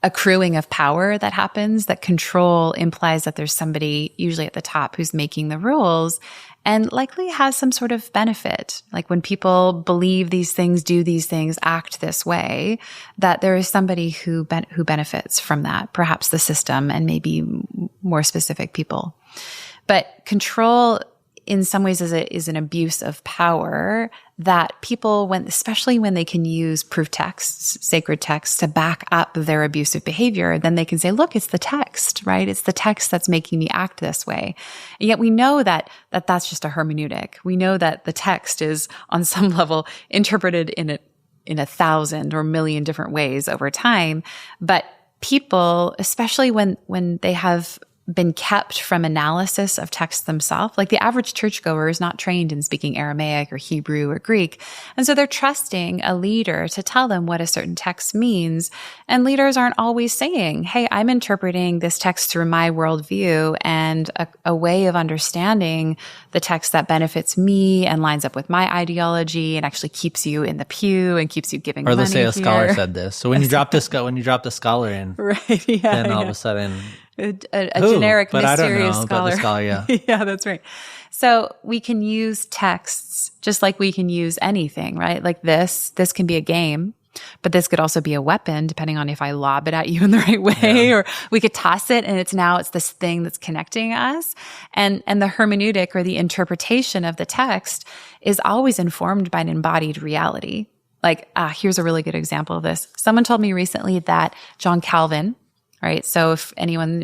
accruing of power that happens. That control implies that there's somebody usually at the top who's making the rules and likely has some sort of benefit. Like when people believe these things, do these things, act this way, that there is somebody who benefits from that, perhaps the system and maybe more specific people. But control in some ways is an abuse of power that people, especially when they can use proof texts, sacred texts to back up their abusive behavior, then they can say, look, it's the text, right? It's the text that's making me act this way. And yet we know that that's just a hermeneutic. We know that the text is on some level interpreted in 1,000 or 1,000,000 different ways over time. But people, especially when they have been kept from analysis of texts themselves. Like the average churchgoer is not trained in speaking Aramaic or Hebrew or Greek. And so they're trusting a leader to tell them what a certain text means. And leaders aren't always saying, hey, I'm interpreting this text through my worldview and a way of understanding the text that benefits me and lines up with my ideology and actually keeps you in the pew and keeps you giving money. Or let's say a scholar said this. So when you drop the scholar in, right, yeah, then all of a sudden a generic, but mysterious I don't know scholar. About the scholar, yeah. Yeah, that's right. So we can use texts just like we can use anything, right? Like this can be a game, but this could also be a weapon depending on if I lob it at you in the right way, or we could toss it and it's this thing that's connecting us. And the hermeneutic or the interpretation of the text is always informed by an embodied reality. Like, here's a really good example of this. Someone told me recently that John Calvin, right? So if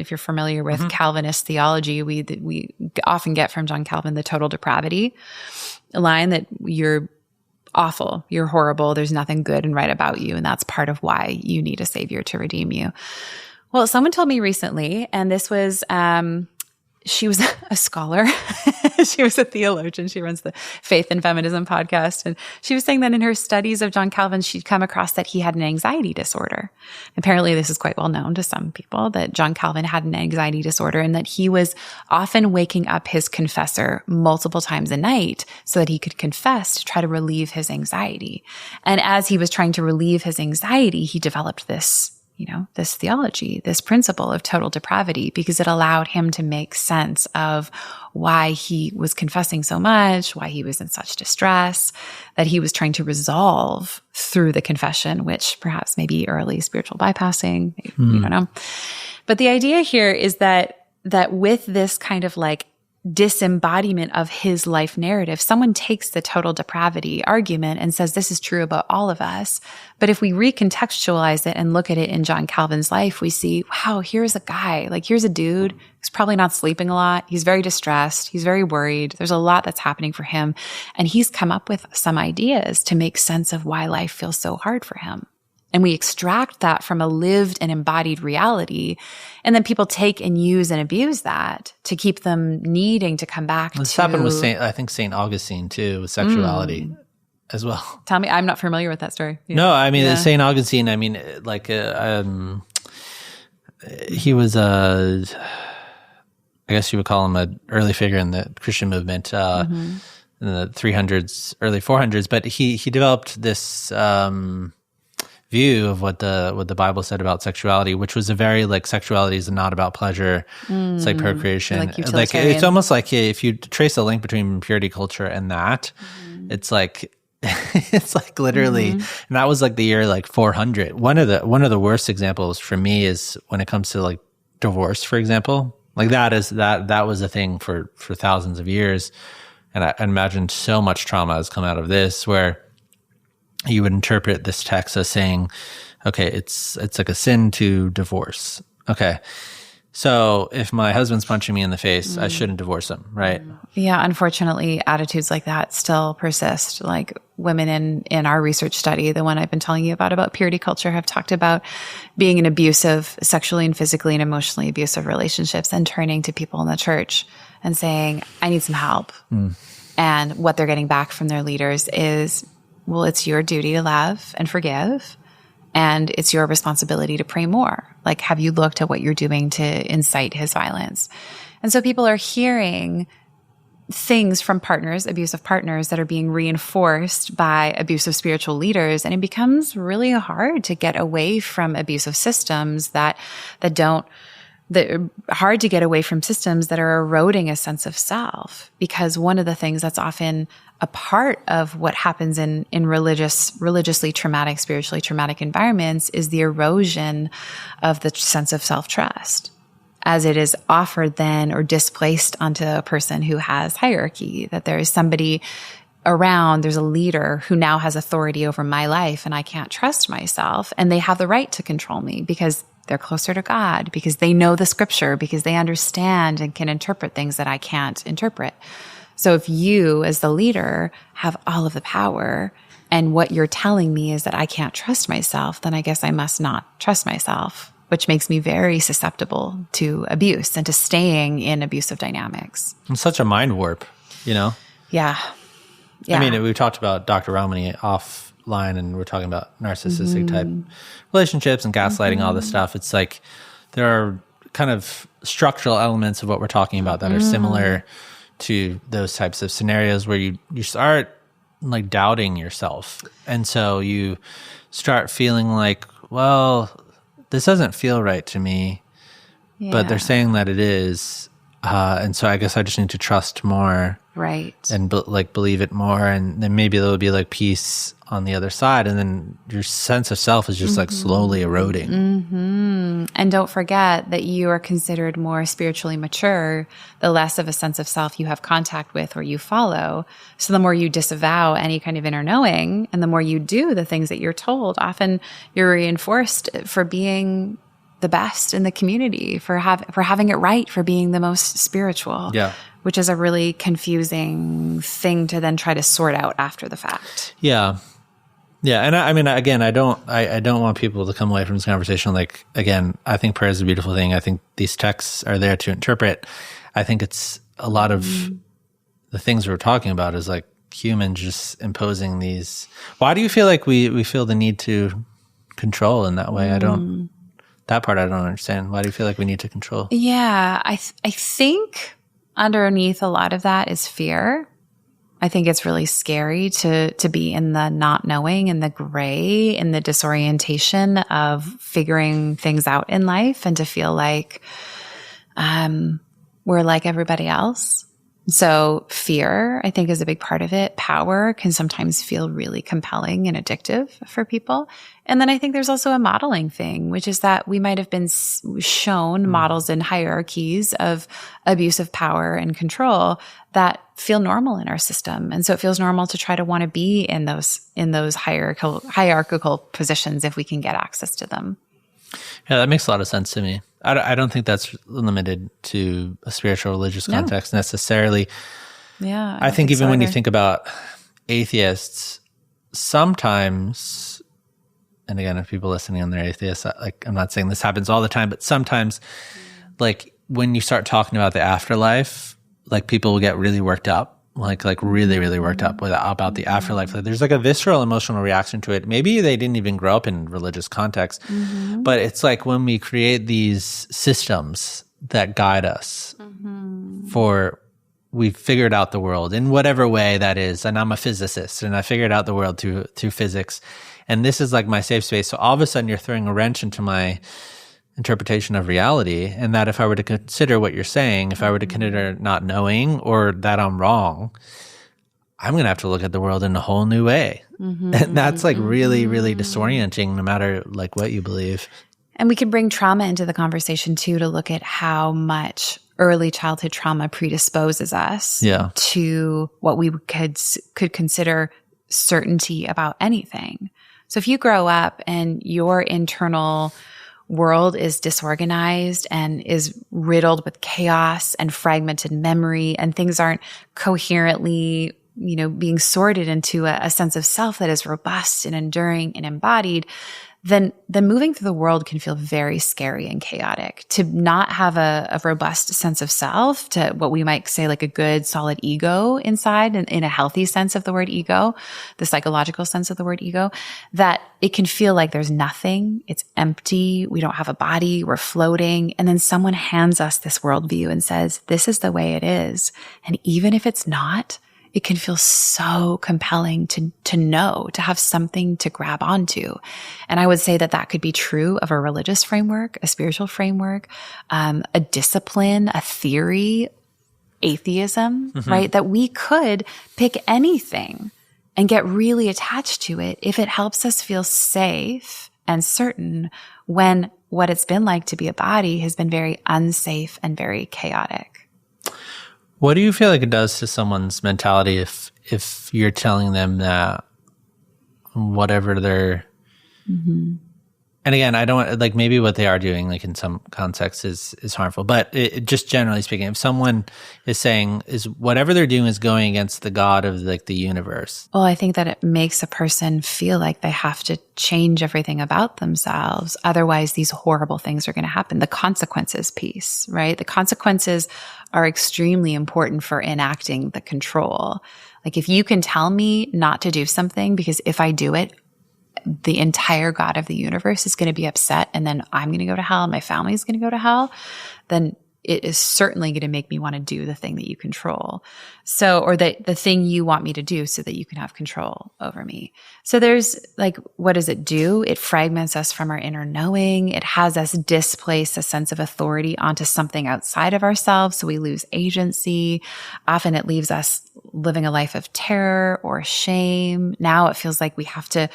you're familiar with Calvinist theology, we often get from John Calvin the total depravity line, that you're awful, you're horrible, there's nothing good and right about you, and that's part of why you need a savior to redeem you. Well, someone told me recently, and this was she was a scholar. She was a theologian. She runs the Faith and Feminism podcast. And she was saying that in her studies of John Calvin, she'd come across that he had an anxiety disorder. Apparently, this is quite well known to some people, that John Calvin had an anxiety disorder and that he was often waking up his confessor multiple times a night so that he could confess to try to relieve his anxiety. And as he was trying to relieve his anxiety, he developed this theology, this principle of total depravity, because it allowed him to make sense of why he was confessing so much, why he was in such distress, that he was trying to resolve through the confession, which perhaps maybe early spiritual bypassing, we don't know. But the idea here is that with this kind of like disembodiment of his life narrative. Someone takes the total depravity argument and says this is true about all of us. But if we recontextualize it and look at it in John Calvin's life, we see, wow, here's a guy, like here's a dude who's probably not sleeping a lot. He's very distressed. He's very worried. There's a lot that's happening for him. And he's come up with some ideas to make sense of why life feels so hard for him. And we extract that from a lived and embodied reality. And then people take and use and abuse that to keep them needing to come back this to... happened with St. Augustine too, with sexuality as well. Tell me, I'm not familiar with that story. Yeah. No, I mean, St. Augustine, I mean, like, he was I guess you would call him an early figure in the Christian movement in the 300s, early 400s, but he developed this view of what the Bible said about sexuality, which was a very like sexuality is not about pleasure. It's like procreation. Like it's almost like if you trace a link between purity culture and that, it's like it's like literally, and that was like the year like 400. One of the worst examples for me is when it comes to like divorce, for example. Like that was a thing for thousands of years, and I imagine so much trauma has come out of this where you would interpret this text as saying, okay, it's like a sin to divorce. Okay. So if my husband's punching me in the face, I shouldn't divorce him, right? Yeah, unfortunately, attitudes like that still persist. Like women in our research study, the one I've been telling you about purity culture, have talked about being in abusive, sexually and physically and emotionally abusive relationships and turning to people in the church and saying, I need some help. And what they're getting back from their leaders is, well, it's your duty to love and forgive, and it's your responsibility to pray more. Like, have you looked at what you're doing to incite his violence? And so people are hearing things from partners, abusive partners, that are being reinforced by abusive spiritual leaders, and it becomes really hard to get away from abusive systems that hard to get away from systems that are eroding a sense of self. Because one of the things that's often a part of what happens in religiously traumatic, spiritually traumatic environments is the erosion of the sense of self-trust as it is offered then or displaced onto a person who has hierarchy, that there is somebody around, there's a leader who now has authority over my life and I can't trust myself, and they have the right to control me because they're closer to God, because they know the scripture, because they understand and can interpret things that I can't interpret. So if you, as the leader, have all of the power and what you're telling me is that I can't trust myself, then I guess I must not trust myself, which makes me very susceptible to abuse and to staying in abusive dynamics. It's such a mind warp, you know? Yeah. I mean, we talked about Dr. Romani offline, and we're talking about narcissistic type relationships and gaslighting, all this stuff. It's like there are kind of structural elements of what we're talking about that are similar to those types of scenarios where you start like doubting yourself. And so you start feeling like, well, this doesn't feel right to me, but they're saying that it is. And so I guess I just need to trust more. Right. And believe it more. And then maybe there'll be like peace on the other side. And then your sense of self is just like slowly eroding. And don't forget that you are considered more spiritually mature the less of a sense of self you have contact with or you follow. So the more you disavow any kind of inner knowing, and the more you do the things that you're told, often you're reinforced for being the best in the community, for having it right, for being the most spiritual. Yeah. Which is a really confusing thing to then try to sort out after the fact. Yeah. Yeah. And I mean, again, I don't want people to come away from this conversation like, again, I think prayer is a beautiful thing. I think these texts are there to interpret. I think it's a lot of the things we're talking about is like humans just imposing these. Why do you feel like we feel the need to control in that way? That part I don't understand. Why do you feel like we need to control? Yeah. I think underneath a lot of that is fear. I think it's really scary to be in the not knowing, in the gray, in the disorientation of figuring things out in life, and to feel like we're like everybody else. So fear, I think, is a big part of it. Power can sometimes feel really compelling and addictive for people. And then I think there's also a modeling thing, which is that we might have been shown models and hierarchies of abuse of power and control that feel normal in our system. And so it feels normal to try to want to be in those hierarchical positions if we can get access to them. Yeah, that makes a lot of sense to me. I don't think that's limited to a spiritual religious context necessarily. Yeah. I think even when you think about atheists, sometimes, and again, if people listening and they're atheists, like I'm not saying this happens all the time, but sometimes like when you start talking about the afterlife, like people will get really worked up. Like really, really worked up about the afterlife. Like there's like a visceral emotional reaction to it. Maybe they didn't even grow up in religious context, but it's like when we create these systems that guide us we've figured out the world in whatever way that is. And I'm a physicist and I figured out the world through physics. And this is like my safe space. So all of a sudden you're throwing a wrench into my interpretation of reality, and that if I were to consider what you're saying, if I were to consider not knowing or that I'm wrong, I'm going to have to look at the world in a whole new way. And that's like really, really disorienting no matter like what you believe. And we can bring trauma into the conversation too, to look at how much early childhood trauma predisposes us to what we could consider certainty about anything. So if you grow up and your internal world is disorganized and is riddled with chaos and fragmented memory, and things aren't coherently, being sorted into a sense of self that is robust and enduring and embodied, then moving through the world can feel very scary and chaotic. To not have a robust sense of self, to what we might say like a good solid ego inside, and in a healthy sense of the word ego, the psychological sense of the word ego, that it can feel like there's nothing, it's empty, we don't have a body, we're floating. And then someone hands us this worldview and says, this is the way it is. And even if it's not, it can feel so compelling to know, to have something to grab onto. And I would say that could be true of a religious framework, a spiritual framework, a discipline, a theory, atheism, right? That we could pick anything and get really attached to it if it helps us feel safe and certain when what it's been like to be a body has been very unsafe and very chaotic. What do you feel like it does to someone's mentality if you're telling them that whatever they're, and again, I don't like maybe what they are doing like in some contexts is harmful, but just generally speaking, if someone is saying is whatever they're doing is going against the God of like the universe. Well, I think that it makes a person feel like they have to change everything about themselves. Otherwise, these horrible things are going to happen. The consequences piece, right? The consequences are extremely important for enacting the control. Like if you can tell me not to do something because if I do it, the entire God of the universe is going to be upset and then I'm going to go to hell and my family is going to go to hell, then it is certainly going to make me want to do the thing that you control. So, or the thing you want me to do so that you can have control over me. So there's like, what does it do? It fragments us from our inner knowing. It has us displace a sense of authority onto something outside of ourselves. So we lose agency. Often it leaves us living a life of terror or shame. Now it feels like we have to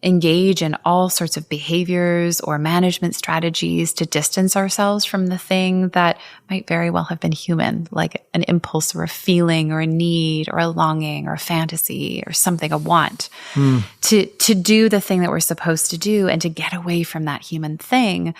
engage in all sorts of behaviors or management strategies to distance ourselves from the thing that might very well have been human, like an impulse or a feeling or a need or a longing or a fantasy or something, a want, to do the thing that we're supposed to do and to get away from that human thing.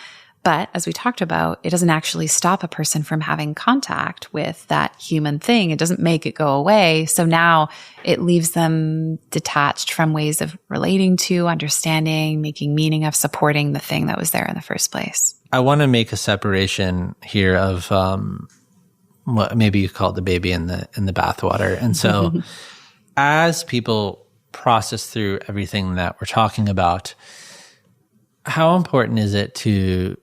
But as we talked about, it doesn't actually stop a person from having contact with that human thing. It doesn't make it go away. So now it leaves them detached from ways of relating to, understanding, making meaning of, supporting the thing that was there in the first place. I want to make a separation here of what maybe you call it the baby in the bathwater. And so as people process through everything that we're talking about, how important is it to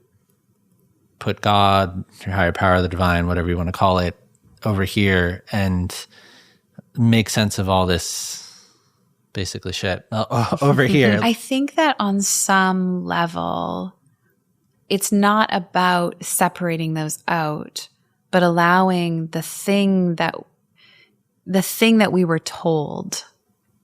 put God, your higher power, the divine, whatever you want to call it, over here and make sense of all this basically shit over here? I think that on some level, it's not about separating those out, but allowing the thing that the thing that we were told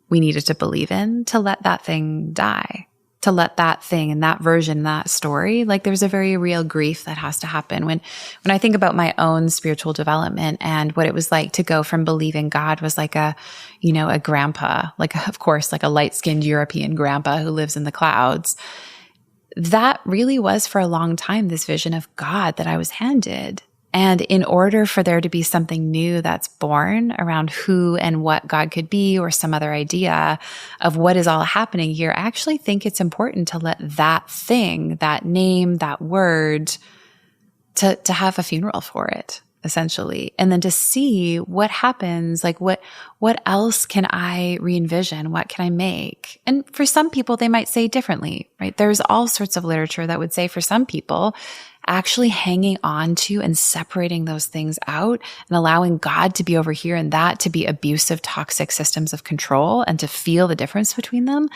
we needed to believe in, to let that thing die, to let that thing and that version, that story, like there's a very real grief that has to happen. When I think about my own spiritual development and what it was like to go from believing God was like a grandpa, of course, like a light-skinned European grandpa who lives in the clouds. That really was for a long time this vision of God that I was handed. And in order for there to be something new that's born around who and what God could be, or some other idea of what is all happening here, I actually think it's important to let that thing, that name, that word, to have a funeral for it, essentially. And then to see what happens, like what else can I re-envision? What can I make? And for some people, they might say differently, right? There's all sorts of literature that would say for some people, actually hanging on to and separating those things out and allowing God to be over here and that to be abusive, toxic systems of control and to feel the difference between them.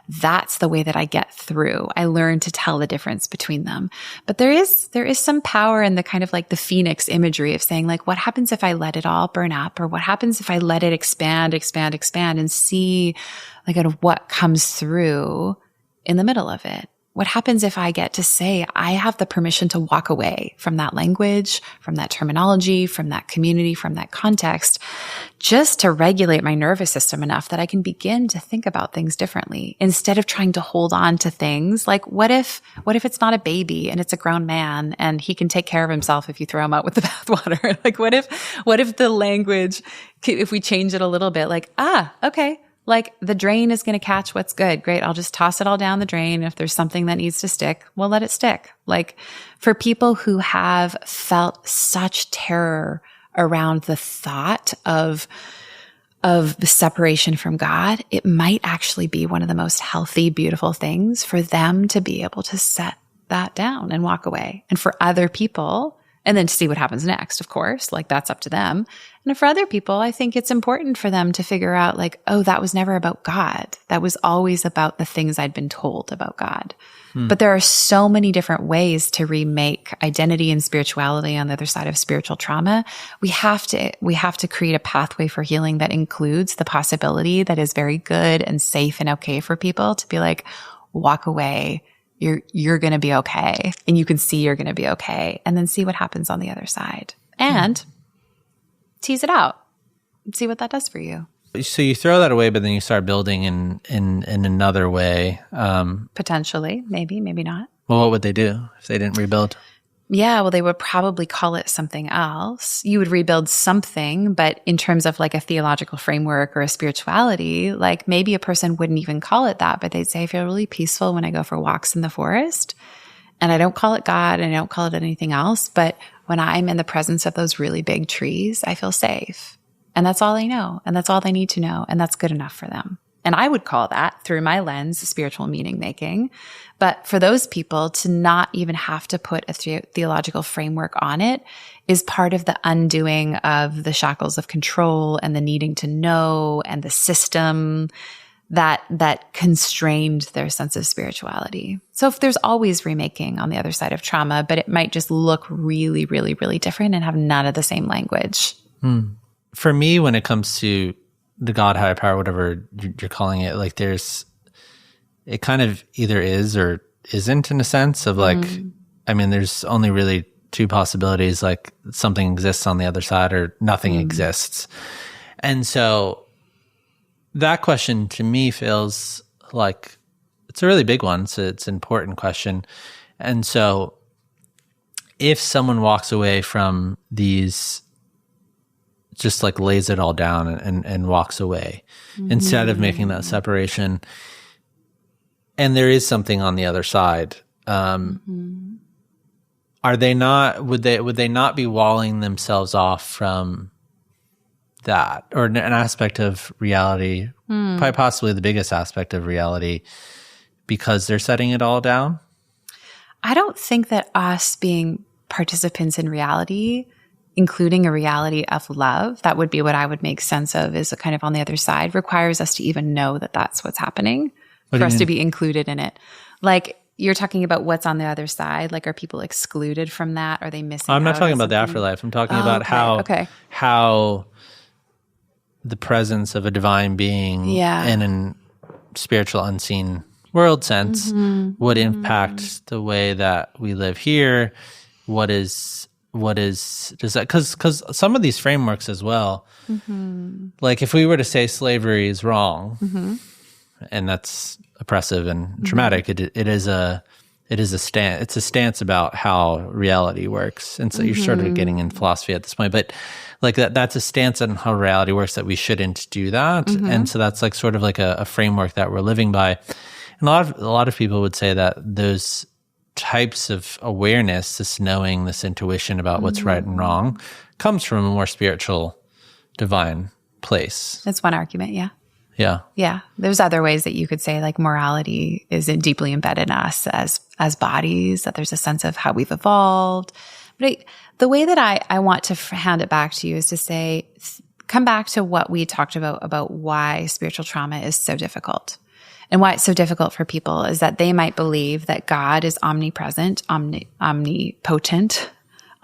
That's the way that I get through. I learn to tell the difference between them. But there is some power in the kind of like the phoenix imagery of saying like, what happens if I let it all burn up? Or what happens if I let it expand and see like kind of what comes through in the middle of it? What happens if I get to say, I have the permission to walk away from that language, from that terminology, from that community, from that context, just to regulate my nervous system enough that I can begin to think about things differently instead of trying to hold on to things like, what if it's not a baby and it's a grown man and he can take care of himself if you throw him out with the bathwater? Like, what if the language, if we change it a little bit, like, okay. Like the drain is going to catch what's good. Great. I'll just toss it all down the drain. If there's something that needs to stick, we'll let it stick. Like for people who have felt such terror around the thought of the separation from God, it might actually be one of the most healthy, beautiful things for them to be able to set that down and walk away. And for other people, and then to see what happens next, of course, like that's up to them. And for other people, I think it's important for them to figure out like, oh, that was never about God. That was always about the things I'd been told about God. But there are so many different ways to remake identity and spirituality on the other side of spiritual trauma. We have to create a pathway for healing that includes the possibility that is very good and safe and okay for people to be like, walk away. You're going to be okay. And you can see you're going to be okay. And then see what happens on the other side. And tease it out. See what that does for you. So you throw that away, but then you start building in another way. Potentially. Maybe not. Well, what would they do if they didn't rebuild? Yeah, well, they would probably call it something else. You would rebuild something, but in terms of like a theological framework or a spirituality, like maybe a person wouldn't even call it that, but they'd say, I feel really peaceful when I go for walks in the forest. And I don't call it God and I don't call it anything else. But when I'm in the presence of those really big trees, I feel safe. And that's all they know. And that's all they need to know. And that's good enough for them. And I would call that, through my lens, spiritual meaning making. But for those people to not even have to put a theological framework on it is part of the undoing of the shackles of control and the needing to know and the system that constrained their sense of spirituality. So if there's always remaking on the other side of trauma, but it might just look really, really, really different and have none of the same language. For me, when it comes to the God, higher power, whatever you're calling it, like it kind of either is or isn't, in a sense of like, I mean, there's only really two possibilities, like something exists on the other side or nothing exists. And so that question to me feels like it's a really big one. So it's an important question. And so if someone walks away from these, just like lays it all down and walks away instead of making that separation, and there is something on the other side, are they not, would they not be walling themselves off from that, or an aspect of reality, probably possibly the biggest aspect of reality, because they're setting it all down? I don't think that us being participants in reality, including a reality of love, that would be what I would make sense of is a kind of on the other side, requires us to even know that that's what's happening for us to be included in it. Like you're talking about what's on the other side. Like, are people excluded from that? Are they missing? I'm not talking about the afterlife. I'm talking about how the presence of a divine being Yeah. in a spiritual unseen world sense would impact the way that we live here. Does that, because some of these frameworks as well, like if we were to say slavery is wrong, and that's oppressive and traumatic, it is a stance. It's a stance about how reality works, and so you're sort of getting in philosophy at this point, but like that's a stance on how reality works, that we shouldn't do that, and so that's like sort of like a framework that we're living by. And a lot of people would say that those types of awareness, this knowing, this intuition about what's right and wrong, comes from a more spiritual, divine place. That's one argument, yeah. Yeah. Yeah. There's other ways that you could say like morality is deeply embedded in us as bodies, that there's a sense of how we've evolved. But the way that I want to hand it back to you is to say, come back to what we talked about why spiritual trauma is so difficult. And why it's so difficult for people is that they might believe that God is omnipresent, omnipotent,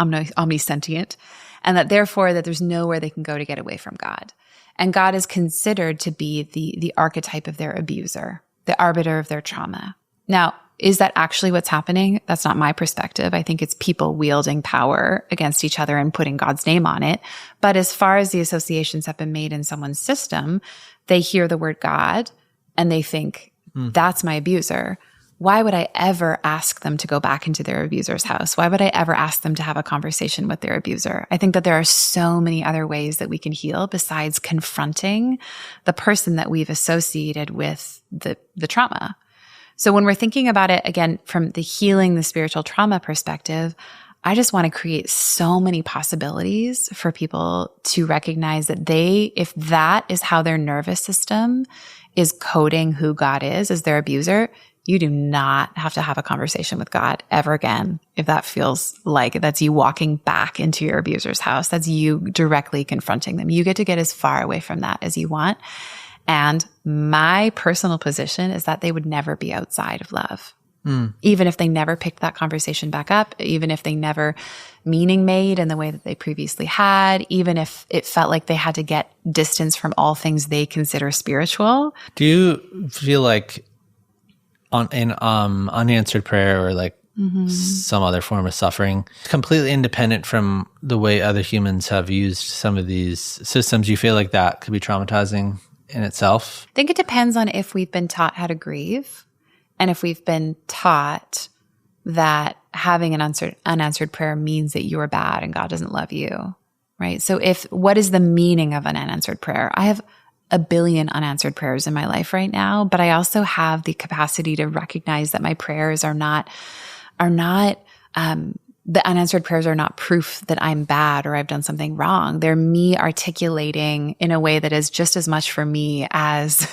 omnisentient, and that therefore that there's nowhere they can go to get away from God. And God is considered to be the archetype of their abuser, the arbiter of their trauma. Now, is that actually what's happening? That's not my perspective. I think it's people wielding power against each other and putting God's name on it. But as far as the associations have been made in someone's system, they hear the word God and they think, that's my abuser. Why would I ever ask them to go back into their abuser's house? Why would I ever ask them to have a conversation with their abuser? I think that there are so many other ways that we can heal besides confronting the person that we've associated with the trauma. So when we're thinking about it, again, from the healing, the spiritual trauma perspective, I just want to create so many possibilities for people to recognize that if that is how their nervous system is coding who God is as their abuser, you do not have to have a conversation with God ever again. If that feels like that's you walking back into your abuser's house, that's you directly confronting them. You get to get as far away from that as you want. And my personal position is that they would never be outside of love. Even if they never picked that conversation back up, even if they never meaning made in the way that they previously had, even if it felt like they had to get distance from all things they consider spiritual. Do you feel like in unanswered prayer or like some other form of suffering, completely independent from the way other humans have used some of these systems, you feel like that could be traumatizing in itself? I think it depends on if we've been taught how to grieve. And if we've been taught that having an unanswered prayer means that you are bad and God doesn't love you, right? So what is the meaning of an unanswered prayer? I have a billion unanswered prayers in my life right now, but I also have the capacity to recognize that my prayers are not the unanswered prayers are not proof that I'm bad or I've done something wrong. They're me articulating in a way that is just as much for me as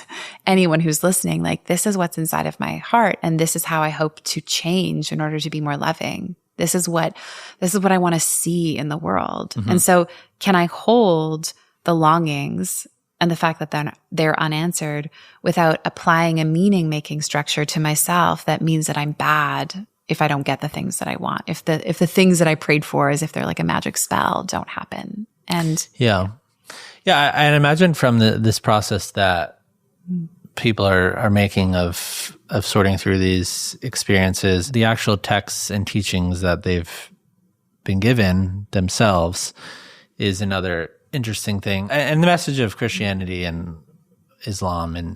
anyone who's listening. Like, this is what's inside of my heart, and this is how I hope to change in order to be more loving. This is what I want to see in the world. And so can I hold the longings and the fact that they're unanswered without applying a meaning-making structure to myself that means that I'm bad if I don't get the things that I want, if the things that I prayed for, as if they're like a magic spell, don't happen. And I imagine from this process that people are making of sorting through these experiences, the actual texts and teachings that they've been given themselves is another interesting thing. And the message of Christianity and Islam and,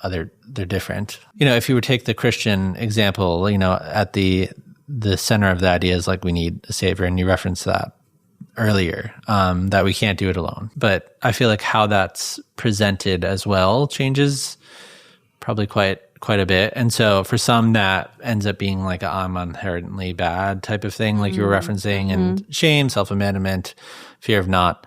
they're different. If you would take the Christian example, at the center of the idea is like we need a savior, and you referenced that earlier, that we can't do it alone. But I feel like how that's presented as well changes probably quite a bit. And so for some that ends up being like I'm inherently bad type of thing, like you were referencing, and shame, self-abandonment, fear of not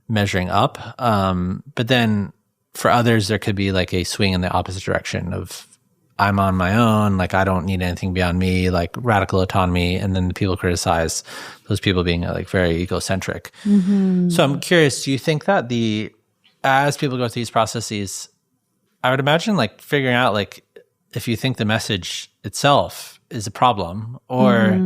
measuring up. But then for others, there could be like a swing in the opposite direction of I'm on my own, like I don't need anything beyond me, like radical autonomy. And then the people criticize those people being like very egocentric. So I'm curious, do you think that as people go through these processes, I would imagine like figuring out like if you think the message itself is a problem or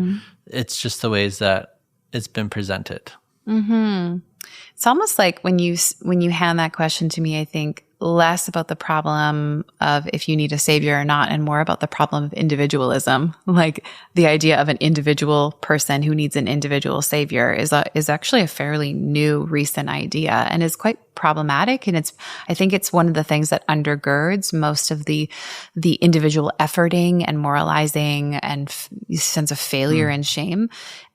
it's just the ways that it's been presented? It's It's almost like when you hand that question to me, I think less about the problem of if you need a savior or not, and more about the problem of individualism. Like the idea of an individual person who needs an individual savior is actually a fairly new, recent idea, and is quite problematic. And I think it's one of the things that undergirds most of the individual efforting and moralizing and sense of failure and shame,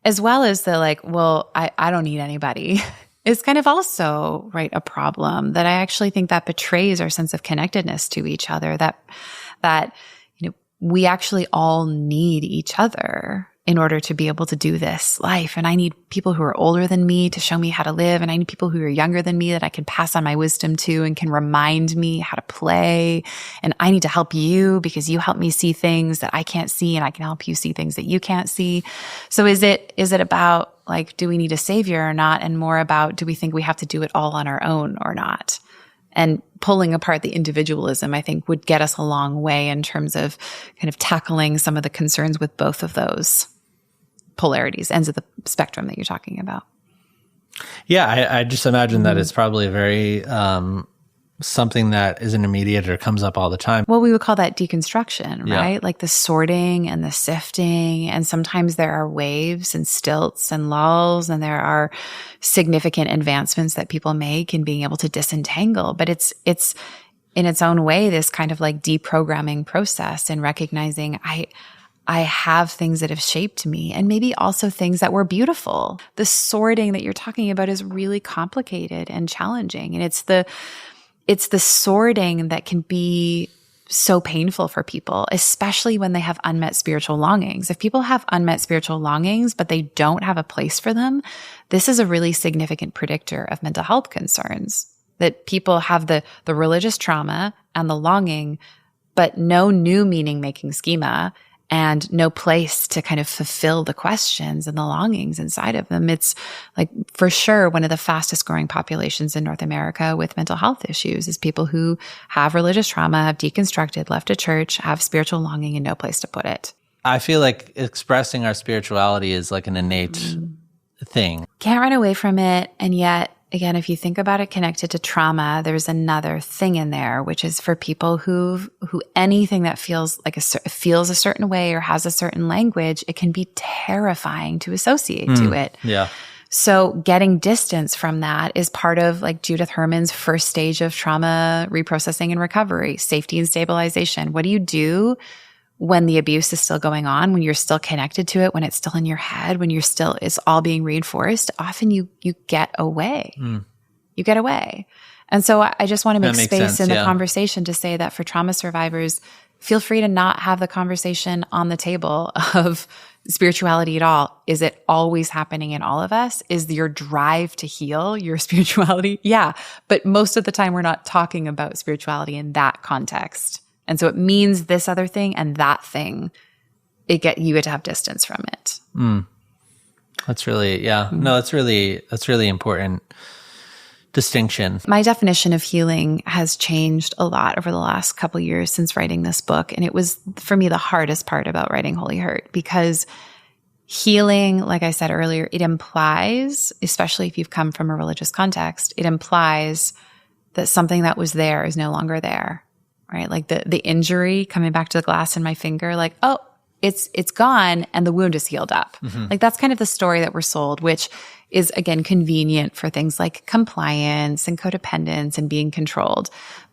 as well as the like, well, I don't need anybody. Is kind of also, right, a problem that I actually think that betrays our sense of connectedness to each other, that we actually all need each other in order to be able to do this life. And I need people who are older than me to show me how to live, and I need people who are younger than me that I can pass on my wisdom to and can remind me how to play. And I need to help you because you help me see things that I can't see, and I can help you see things that you can't see. So is it about like, do we need a savior or not? And more about, do we think we have to do it all on our own or not? And pulling apart the individualism, I think, would get us a long way in terms of kind of tackling some of the concerns with both of those polarities, ends of the spectrum that you're talking about. Yeah, I just imagine that it's probably a very something that is intermediate or comes up all the time. Well, we would call that deconstruction, right? Like the sorting and the sifting. And sometimes there are waves and stilts and lulls, and there are significant advancements that people make in being able to disentangle. But it's in its own way, this kind of like deprogramming process, and recognizing I have things that have shaped me, and maybe also things that were beautiful. The sorting that you're talking about is really complicated and challenging. And it's the sorting that can be so painful for people, especially when they have unmet spiritual longings. If people have unmet spiritual longings, but they don't have a place for them, this is a really significant predictor of mental health concerns. That people have the religious trauma and the longing, but no new meaning-making schema, and no place to kind of fulfill the questions and the longings inside of them. It's like, for sure, one of the fastest growing populations in North America with mental health issues is people who have religious trauma, have deconstructed, left a church, have spiritual longing, and no place to put it. I feel like expressing our spirituality is like an innate thing. Can't run away from it. And yet, again, if you think about it connected to trauma, there's another thing in there, which is for people who anything that feels like feels a certain way or has a certain language, it can be terrifying to associate to it. Yeah. So getting distance from that is part of like Judith Herman's first stage of trauma reprocessing and recovery, safety and stabilization. What do you do when the abuse is still going on, when you're still connected to it, when it's still in your head, when it's all being reinforced? Often you get away. You get away. And so I just want to make space in the conversation to say that for trauma survivors, feel free to not have the conversation on the table of spirituality at all. Is it always happening in all of us? Is your drive to heal your spirituality? Yeah. But most of the time, we're not talking about spirituality in that context. And so it means this other thing and that thing, you get to have distance from it. That's really, no, that's really important distinction. My definition of healing has changed a lot over the last couple of years since writing this book. And it was, for me, the hardest part about writing Holy Hurt, because healing, like I said earlier, it implies, especially if you've come from a religious context, it implies that something that was there is no longer there. Right? Like the injury, coming back to the glass in my finger, like, oh, it's gone and the wound is healed up. Like that's kind of the story that we're sold, which is, again, convenient for things like compliance and codependence and being controlled.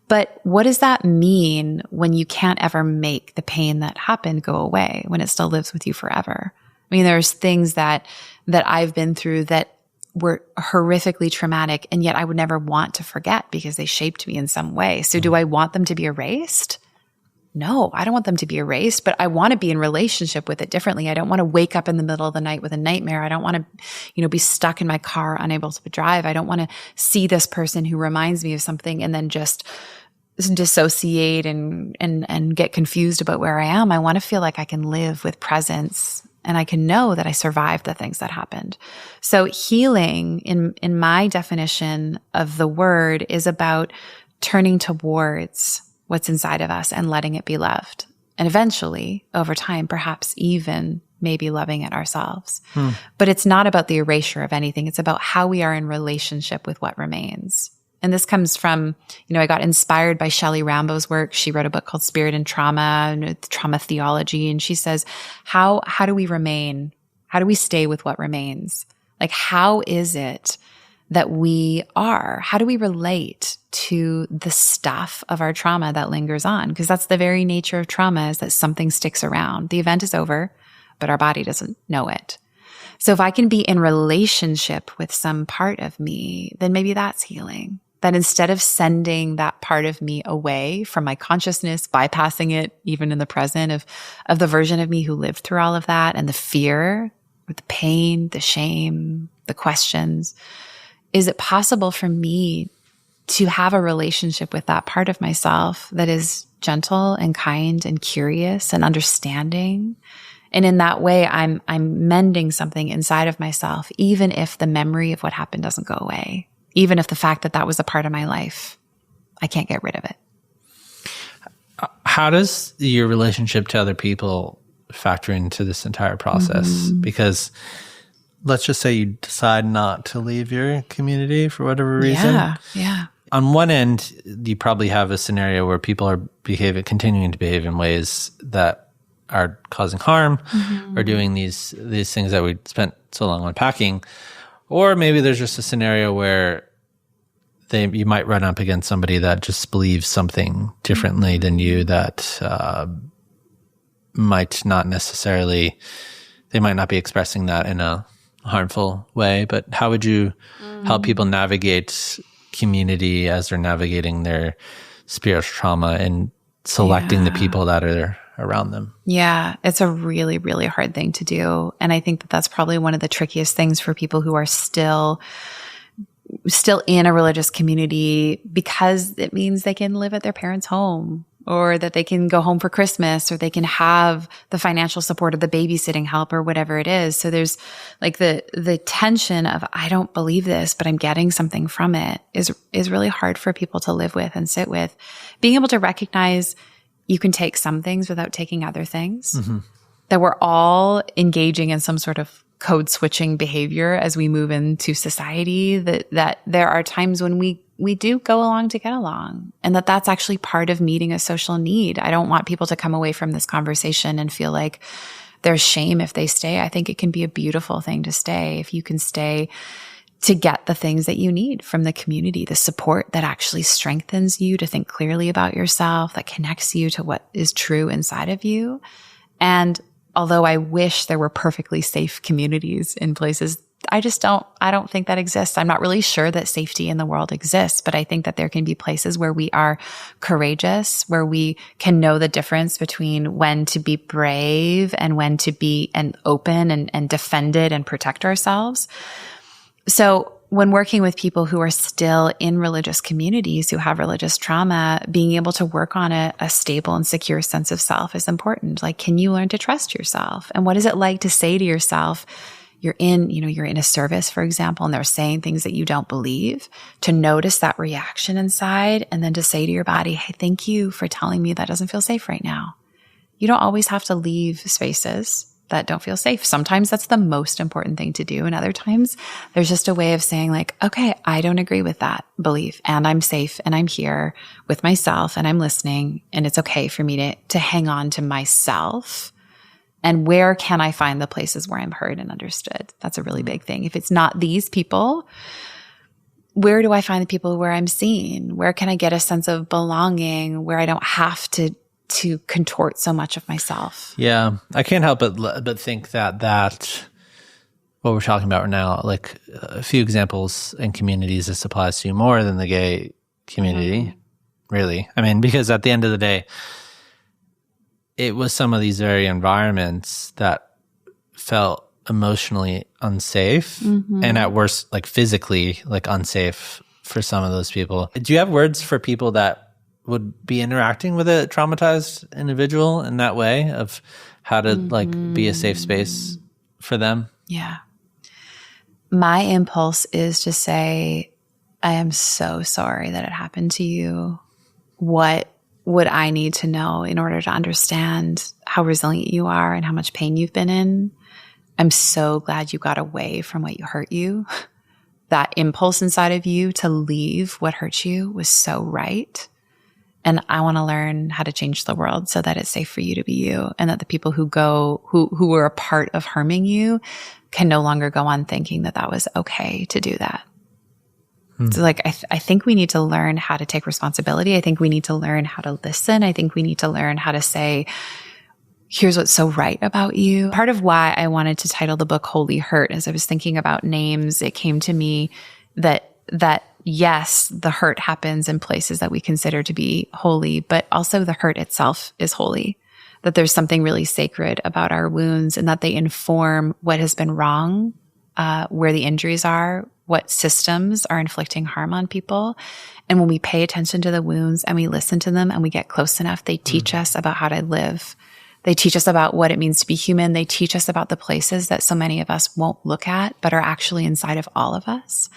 But what does that mean when you can't ever make the pain that happened go away, when it still lives with you forever? I mean, there's things that I've been through that were horrifically traumatic, and yet I would never want to forget because they shaped me in some way. So do I want them to be erased? No, I don't want them to be erased, but I want to be in relationship with it differently. I don't want to wake up in the middle of the night with a nightmare. I don't want to, be stuck in my car, unable to drive. I don't want to see this person who reminds me of something and then just dissociate and get confused about where I am. I want to feel like I can live with presence, and I can know that I survived the things that happened. So healing, in my definition of the word, is about turning towards what's inside of us and letting it be loved. And eventually, over time, perhaps even maybe loving it ourselves. But it's not about the erasure of anything. It's about how we are in relationship with what remains. And this comes from, I got inspired by Shelley Rambo's work. She wrote a book called Spirit and Trauma, and trauma theology. And she says, how do we remain? How do we stay with what remains? Like, how is it that we are? How do we relate to the stuff of our trauma that lingers on? Because that's the very nature of trauma, is that something sticks around. The event is over, but our body doesn't know it. So if I can be in relationship with some part of me, then maybe that's healing. That instead of sending that part of me away from my consciousness, bypassing it even in the present of the version of me who lived through all of that, and the fear, or the pain, the shame, the questions, is it possible for me to have a relationship with that part of myself that is gentle and kind and curious and understanding? And in that way, I'm mending something inside of myself, even if the memory of what happened doesn't go away, even if the fact that that was a part of my life, I can't get rid of it. How does your relationship to other people factor into this entire process? Because let's just say you decide not to leave your community for whatever reason. Yeah. On one end, you probably have a scenario where people are continuing to behave in ways that are causing harm, or doing these things that we spent so long unpacking. Or maybe there's just a scenario where you might run up against somebody that just believes something differently than you, that might not necessarily, they might not be expressing that in a harmful way. But how would you help people navigate community as they're navigating their spiritual trauma and selecting the people that are around them? Yeah, it's a really, really hard thing to do. And I think that that's probably one of the trickiest things for people who are still in a religious community, because it means they can live at their parents' home, or that they can go home for Christmas, or they can have the financial support of the babysitting help, or whatever it is. So there's like the tension of, I don't believe this, but I'm getting something from it, is really hard for people to live with and sit with. Being able to recognize you can take some things without taking other things, that we're all engaging in some sort of code switching behavior as we move into society, that there are times when we do go along to get along, and that's actually part of meeting a social need. I don't want people to come away from this conversation and feel like there's shame if they stay. I think it can be a beautiful thing to stay, if you can stay to get the things that you need from the community, the support that actually strengthens you to think clearly about yourself, that connects you to what is true inside of you. And although I wish there were perfectly safe communities in places, I don't think that exists. I'm not really sure that safety in the world exists, but I think that there can be places where we are courageous, where we can know the difference between when to be brave and when to be open and defend it and protect ourselves. So when working with people who are still in religious communities, who have religious trauma, being able to work on a stable and secure sense of self is important. Like, can you learn to trust yourself? And what is it like to say to yourself, you're in a service, for example, and they're saying things that you don't believe, to notice that reaction inside, and then to say to your body, hey, thank you for telling me that doesn't feel safe right now. You don't always have to leave spaces that don't feel safe. Sometimes that's the most important thing to do. And other times there's just a way of saying like, okay, I don't agree with that belief, and I'm safe, and I'm here with myself, and I'm listening, and it's okay for me to hang on to myself. And where can I find the places where I'm heard and understood? That's a really big thing. If it's not these people, where do I find the people where I'm seen? Where can I get a sense of belonging, where I don't have to contort so much of myself? Yeah, I can't help but think that what we're talking about right now, like a few examples in communities, this applies to more than the gay community, really. I mean, because at the end of the day, it was some of these very environments that felt emotionally unsafe, and at worst, like physically, like unsafe for some of those people. Do you have words for people that would be interacting with a traumatized individual in that way, of how to like be a safe space for them? Yeah. My impulse is to say, I am so sorry that it happened to you. What would I need to know in order to understand how resilient you are and how much pain you've been in? I'm so glad you got away from what hurt you. That impulse inside of you to leave what hurt you was so right. And I want to learn how to change the world so that it's safe for you to be you, and that the people who were a part of harming you can no longer go on thinking that that was okay to do that. So like, I think we need to learn how to take responsibility. I think we need to learn how to listen. I think we need to learn how to say, here's what's so right about you. Part of why I wanted to title the book Holy Hurt, as I was thinking about names, it came to me that yes, the hurt happens in places that we consider to be holy, but also the hurt itself is holy. That there's something really sacred about our wounds, and that they inform what has been wrong, where the injuries are, what systems are inflicting harm on people. And when we pay attention to the wounds and we listen to them and we get close enough, they teach us about how to live. They teach us about what it means to be human. They teach us about the places that so many of us won't look at, but are actually inside of all of us.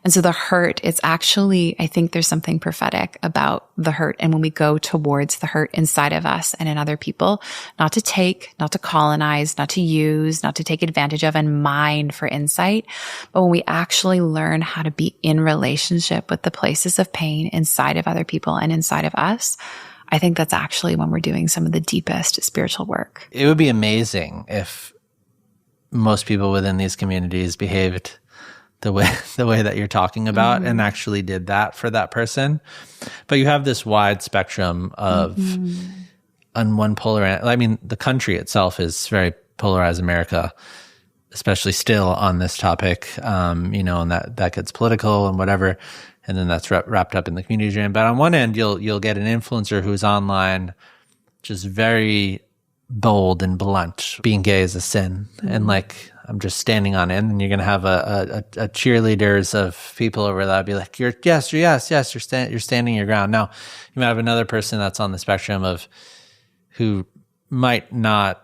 And so the hurt, it's actually, I think there's something prophetic about the hurt. And when we go towards the hurt inside of us and in other people, not to take, not to colonize, not to use, not to take advantage of and mine for insight, but when we actually learn how to be in relationship with the places of pain inside of other people and inside of us, I think that's actually when we're doing some of the deepest spiritual work. It would be amazing if most people within these communities behaved the way that you're talking about and actually did that for that person. But you have this wide spectrum of on one polar, I mean, the country itself is very polarized, America, especially still on this topic, and that gets political and whatever. And then that's wrapped up in the community jam. But on one end, you'll get an influencer who's online, just very bold and blunt. Being gay is a sin, and like I'm just standing on it. And you're gonna have a cheerleaders of people over that be like, you're standing your ground. Now you might have another person that's on the spectrum of who might not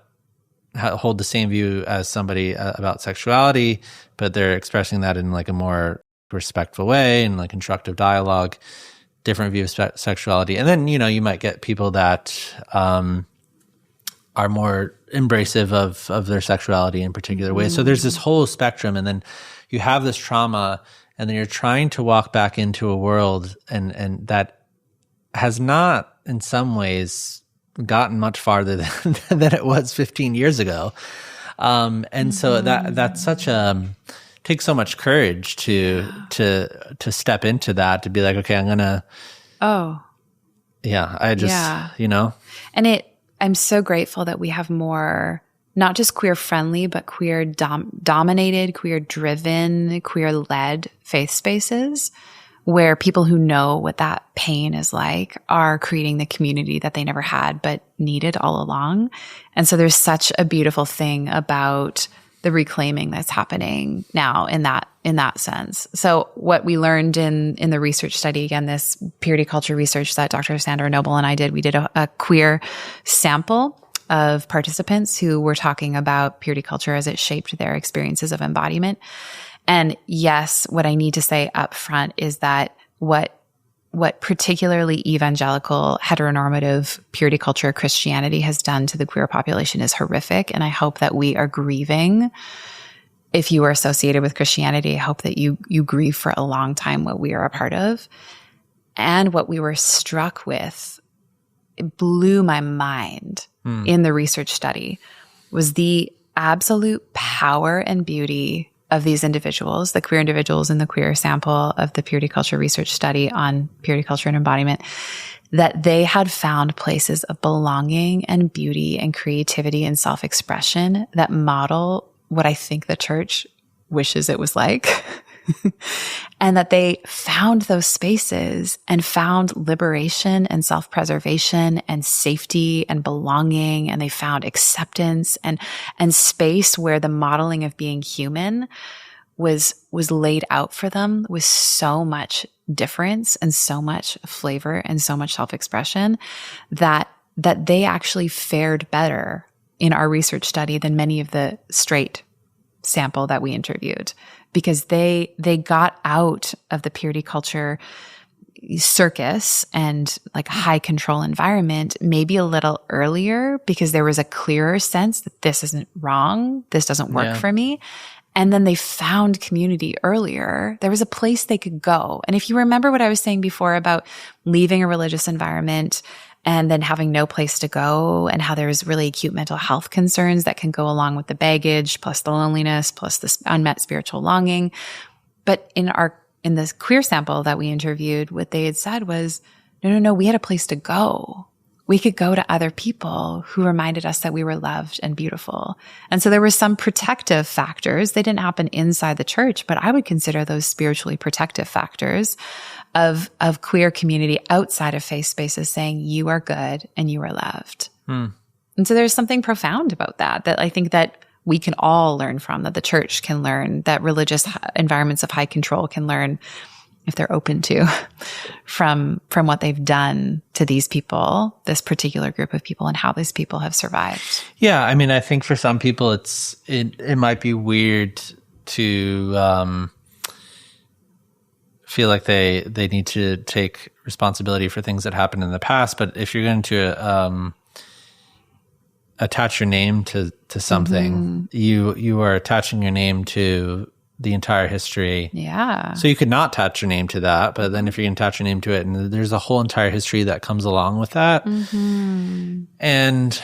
hold the same view as somebody about sexuality, but they're expressing that in like a more respectful way and like constructive dialogue, different view of sexuality. And then, you might get people that are more embracive of their sexuality in particular ways. So there's this whole spectrum, and then you have this trauma, and then you're trying to walk back into a world and that has not in some ways gotten much farther than it was 15 years ago. So that's such takes so much courage to step into that, to be like, okay, I'm gonna. And I'm so grateful that we have more, not just queer friendly, but queer dominated, queer driven, queer led faith spaces where people who know what that pain is like are creating the community that they never had but needed all along. And so there's such a beautiful thing about the reclaiming that's happening now in that sense. So what we learned in the research study, again, this purity culture research that Dr. Sandra Noble and I did, we did a queer sample of participants who were talking about purity culture as it shaped their experiences of embodiment. And yes, what I need to say up front is that what particularly evangelical, heteronormative purity culture Christianity has done to the queer population is horrific. And I hope that we are grieving. If you are associated with Christianity, I hope that you grieve for a long time what we are a part of. And what we were struck with, it blew my mind in the research study, was the absolute power and beauty of these individuals, the queer individuals in the queer sample of the purity culture research study on purity culture and embodiment, that they had found places of belonging and beauty and creativity and self-expression that model what I think the church wishes it was like. And that they found those spaces and found liberation and self-preservation and safety and belonging. And they found acceptance and space where the modeling of being human was laid out for them with so much difference and so much flavor and so much self-expression that they actually fared better in our research study than many of the straight sample that we interviewed, because they got out of the purity culture circus and like high control environment, maybe a little earlier, because there was a clearer sense that this isn't wrong. This doesn't work for me. And then they found community earlier. There was a place they could go. And if you remember what I was saying before about leaving a religious environment and then having no place to go, and how there's really acute mental health concerns that can go along with the baggage, plus the loneliness, plus this unmet spiritual longing. But in this queer sample that we interviewed, what they had said was, no, we had a place to go. We could go to other people who reminded us that we were loved and beautiful. And so there were some protective factors. They didn't happen inside the church, but I would consider those spiritually protective factors of queer community outside of faith spaces saying, you are good and you are loved. And so there's something profound about that I think that we can all learn from, that the church can learn, that religious environments of high control can learn, if they're open to, from what they've done to these people, this particular group of people, and how these people have survived. Yeah, I mean, I think for some people it might be weird to feel like they need to take responsibility for things that happened in the past. But if you're going to attach your name to something, you are attaching your name to the entire history. Yeah. So you could not attach your name to that, but then if you can attach your name to it, and there's a whole entire history that comes along with that. And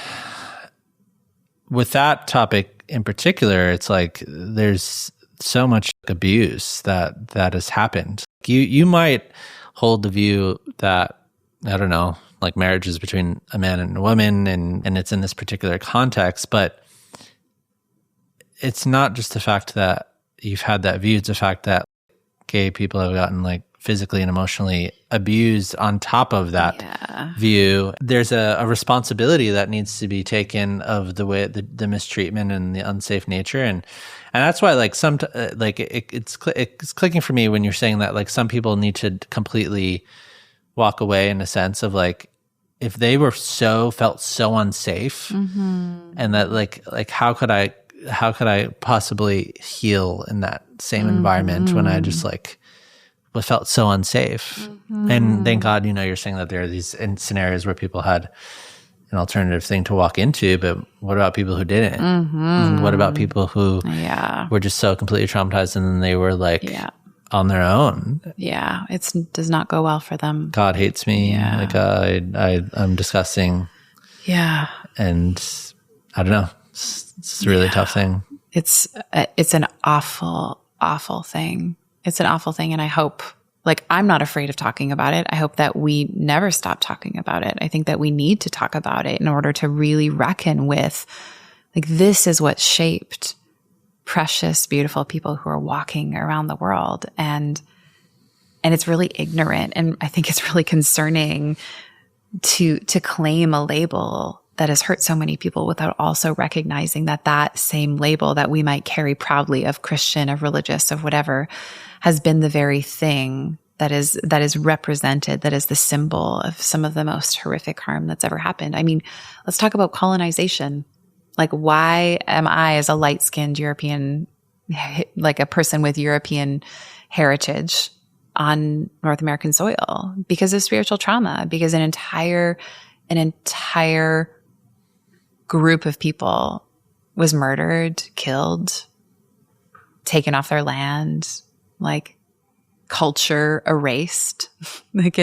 with that topic in particular, it's like there's so much abuse that has happened. You might hold the view that, I don't know, like marriage is between a man and a woman, and it's in this particular context, but it's not just the fact that you've had that view, it's the fact that gay people have gotten like physically and emotionally abused on top of that view. There's a responsibility that needs to be taken of the way the mistreatment and the unsafe nature, and that's why like it's clicking for me when you're saying that like some people need to completely walk away in a sense of like, if they felt so unsafe, and that like how could I possibly heal in that same environment when I just like felt so unsafe? And thank God, you're saying that there are these scenarios where people had an alternative thing to walk into, but what about people who didn't? And what about people who were just so completely traumatized and then they were like on their own? Yeah, it does not go well for them. God hates me. Yeah. Like I'm disgusting. Yeah. And I don't know. It's a really tough thing. It's an awful, awful thing. It's an awful thing. And I hope, like, I'm not afraid of talking about it. I hope that we never stop talking about it. I think that we need to talk about it in order to really reckon with, like, this is what shaped precious, beautiful people who are walking around the world. And it's really ignorant. And I think it's really concerning to claim a label that has hurt so many people without also recognizing that same label that we might carry proudly of Christian, of religious, of whatever, has been the very thing that is represented, that is the symbol of some of the most horrific harm that's ever happened. I mean, let's talk about colonization. Like, why am I, as a light-skinned European, like a person with European heritage, on North American soil? Because of spiritual trauma, because an entire group of people was murdered, killed, taken off their land, like culture erased. Like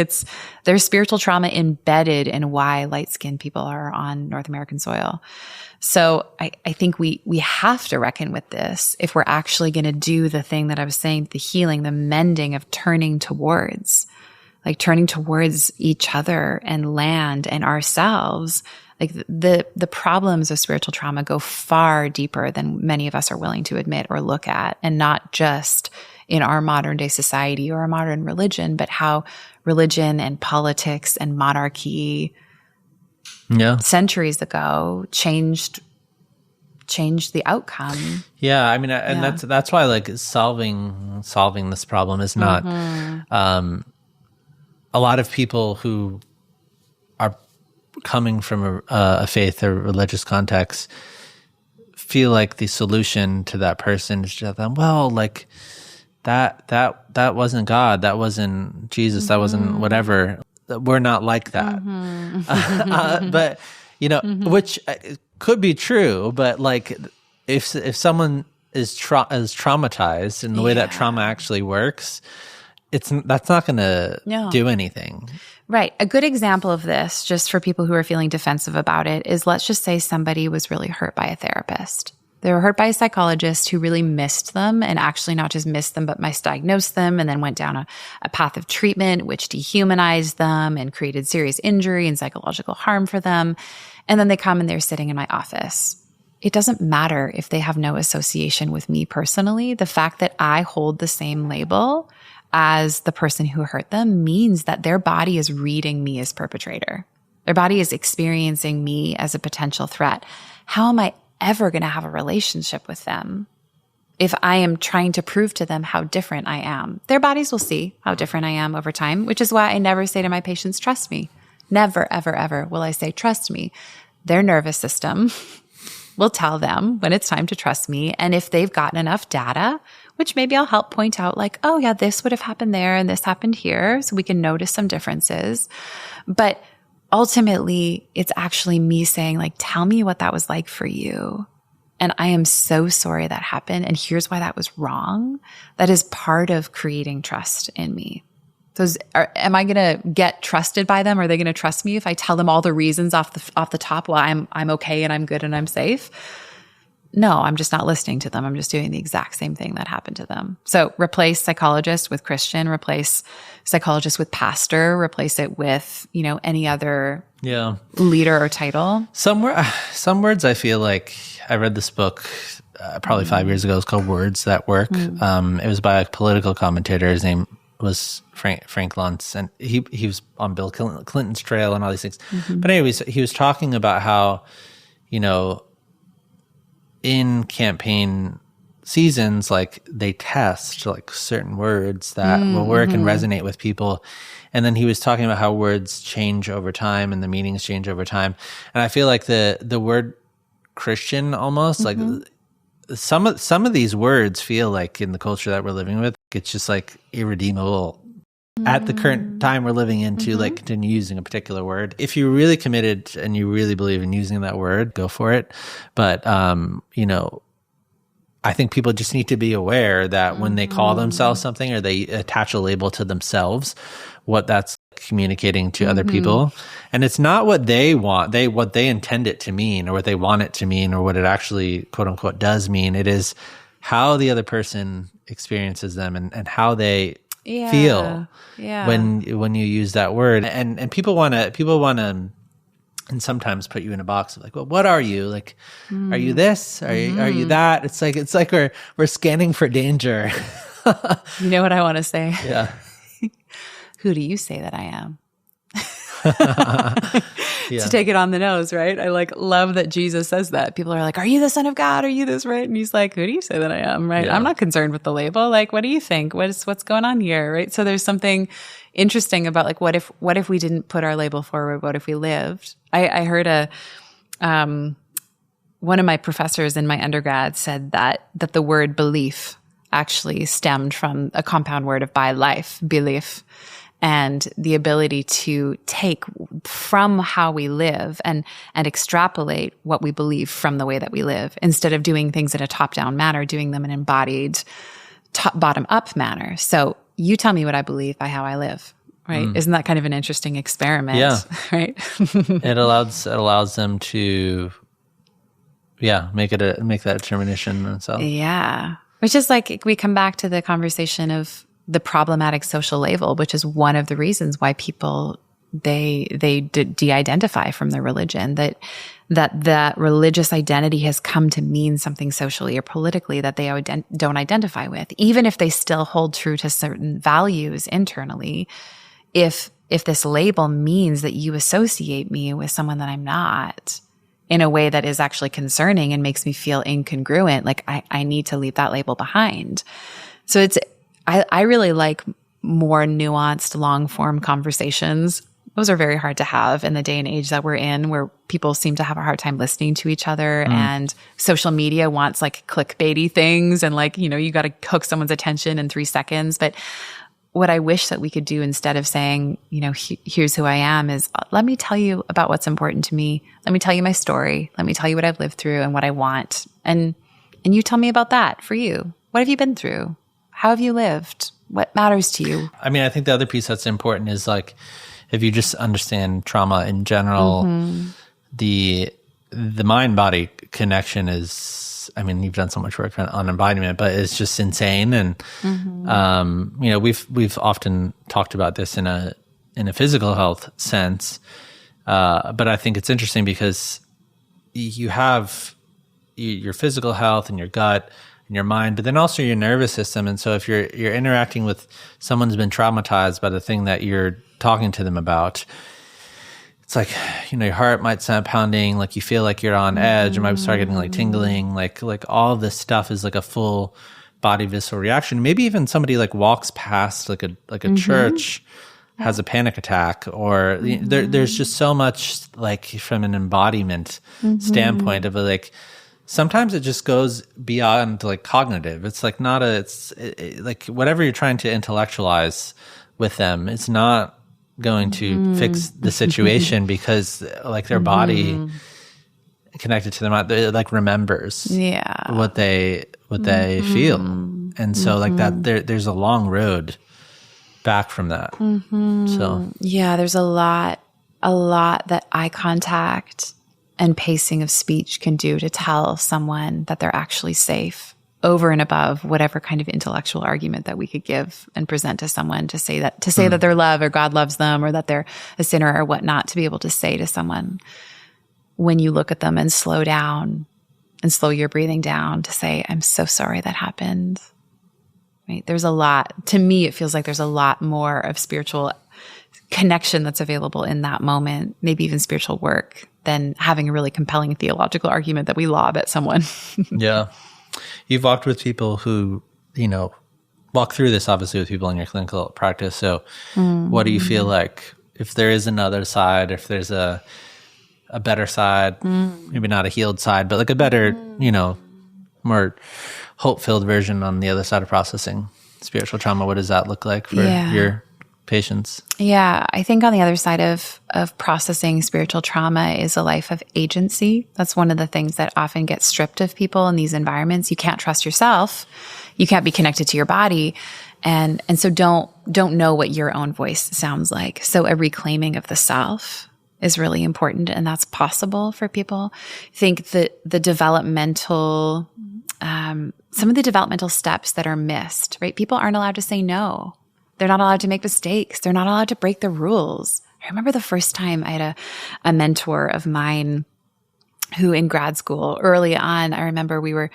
there's spiritual trauma embedded in why light-skinned people are on North American soil. So I think we have to reckon with this if we're actually going to do the thing that I was saying, the healing, the mending of turning towards each other and land and ourselves. Like the problems of spiritual trauma go far deeper than many of us are willing to admit or look at, and not just in our modern day society or our modern religion, but how religion and politics and monarchy centuries ago changed the outcome. Yeah, I mean, and that's why like solving this problem is not a lot of people who are coming from a faith or religious context feel like the solution to that person is just them, well, like that wasn't God. That wasn't Jesus. That wasn't whatever. We're not like that. But, which could be true, but like if someone is traumatized in the way that trauma actually works, that's not going to do anything. Right. A good example of this, just for people who are feeling defensive about it, is let's just say somebody was really hurt by a therapist. They were hurt by a psychologist who really missed them, and actually not just missed them, but misdiagnosed them, and then went down a path of treatment which dehumanized them and created serious injury and psychological harm for them. And then they come and they're sitting in my office. It doesn't matter if they have no association with me personally. The fact that I hold the same label as the person who hurt them means that their body is reading me as perpetrator. Their body is experiencing me as a potential threat. How am I ever going to have a relationship with them if I am trying to prove to them how different I am? Their bodies will see how different I am over time, which is why I never say to my patients, trust me. Never, ever, ever will I say, trust me. Their nervous system will tell them when it's time to trust me. And if they've gotten enough data, which maybe I'll help point out, like, oh yeah, this would have happened there and this happened here, so we can notice some differences. But ultimately, it's actually me saying, like, tell me what that was like for you. And I am so sorry that happened. And here's why that was wrong. That is part of creating trust in me. Am I going to get trusted by them? Are they going to trust me if I tell them all the reasons off the top why I'm okay and I'm good and I'm safe? No, I'm just not listening to them. I'm just doing the exact same thing that happened to them. So replace psychologist with Christian, replace psychologist with pastor, replace it with, any other leader or title. Some words I feel like I read this book probably 5 years ago. It's called Words That Work. It was by a political commentator. His name was Frank Luntz, and he was on Bill Clinton's trail and all these things. But anyways, he was talking about how, in campaign seasons, like they test like certain words that will work and resonate with people. And then he was talking about how words change over time and the meanings change over time. And I feel like the word Christian almost like some of these words feel like in the culture that we're living with, it's just like irredeemable at the current time we're living in to like continue using a particular word. If you're really committed and you really believe in using that word, go for it. But, I think people just need to be aware that when they call themselves something or they attach a label to themselves, what that's communicating to other people. And it's not what they want, what they intend it to mean or what they want it to mean or what it actually quote unquote does mean. It is how the other person experiences them and how they feel when you use that word. And people want to and sometimes put you in a box of like, well, what are you? Like, are you this? Are you that? It's like we're scanning for danger. You know what I want to say? Yeah. Who do you say that I am? To take it on the nose, right? I love that Jesus says that. People are like, are you the Son of God? Are you this, right? And he's like, who do you say that I am, right? I'm not concerned with the label. Like, what do you think? What's going on here, right? So there's something interesting about like, what if we didn't put our label forward? What if we lived? I heard one of my professors in my undergrad said that the word belief actually stemmed from a compound word of life, belief. And the ability to take from how we live and extrapolate what we believe from the way that we live, instead of doing things in a top-down manner, doing them in an embodied bottom-up manner. So you tell me what I believe by how I live, right? Isn't that kind of an interesting experiment? Yeah. Right? It allows them to, make that determination themselves. Yeah. Which is like, we come back to the conversation of the problematic social label, which is one of the reasons why people they de-identify from their religion, that religious identity has come to mean something socially or politically that they don't identify with, even if they still hold true to certain values internally. If this label means that you associate me with someone that I'm not in a way that is actually concerning and makes me feel incongruent, like I need to leave that label behind. So I really like more nuanced, long-form conversations Those are very hard to have in the day and age that we're in, where people seem to have a hard time listening to each other, and social media wants like clickbaity things, and like, you got to hook someone's attention in 3 seconds. But what I wish that we could do, instead of saying, here's who I am, is let me tell you about what's important to me. Let me tell you my story. Let me tell you what I've lived through and what I want. And you tell me about that for you. What have you been through? How have you lived? What matters to you? I mean, I think the other piece that's important is like, if you just understand trauma in general, the mind-body connection is, I mean, you've done so much work on embodiment, but it's just insane. And, we've often talked about this in a physical health sense. But I think it's interesting because you have your physical health and your gut and your mind, but then also your nervous system. And so if you're interacting with someone who's been traumatized by the thing that you're talking to them about, it's like, your heart might start pounding, like you feel like you're on edge, you might start getting like tingling, like all this stuff is like a full body visceral reaction. Maybe even somebody like walks past like a church, has a panic attack, or there's just so much, like from an embodiment standpoint of like, sometimes it just goes beyond like cognitive. It's like not like whatever you're trying to intellectualize with them, it's not going to fix the situation, because like their body connected to their mind, it like remembers what they feel. And so like that there's a long road back from that. So yeah, there's a lot that eye contact and pacing of speech can do to tell someone that they're actually safe, over and above whatever kind of intellectual argument that we could give and present to someone to say that they're loved, or God loves them, or that they're a sinner or whatnot. To be able to say to someone, when you look at them and slow down and slow your breathing down, to say, I'm so sorry that happened. Right? There's a lot, to me, it feels like there's a lot more of spiritual connection that's available in that moment, maybe even spiritual work, than having a really compelling theological argument that we lob at someone. Yeah. You've walked with people who, walk through this obviously with people in your clinical practice. So what do you feel like, if there is another side, if there's a better side, maybe not a healed side, but like a better, more hope-filled version on the other side of processing spiritual trauma, what does that look like for your patients? Yeah, I think on the other side of processing spiritual trauma is a life of agency. That's one of the things that often gets stripped of people in these environments. You can't trust yourself. You can't be connected to your body. And so don't know what your own voice sounds like. So a reclaiming of the self is really important, and that's possible for people. I think that the developmental, some of the developmental steps that are missed, right? People aren't allowed to say no. They're not allowed to make mistakes. They're not allowed to break the rules. I remember the first time I had a mentor of mine who in grad school early on, I remember we were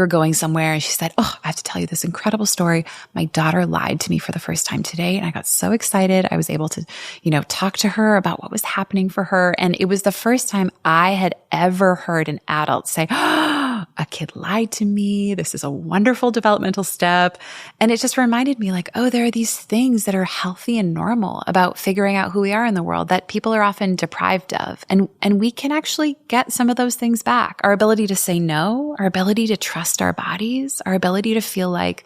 going somewhere, and she said, I have to tell you this incredible story. My daughter lied to me for the first time today. And I got so excited. I was able to, talk to her about what was happening for her. And it was the first time I had ever heard an adult say, a kid lied to me. This is a wonderful developmental step. And it just reminded me like, there are these things that are healthy and normal about figuring out who we are in the world that people are often deprived of. And we can actually get some of those things back. Our ability to say no, our ability to trust our bodies, our ability to feel like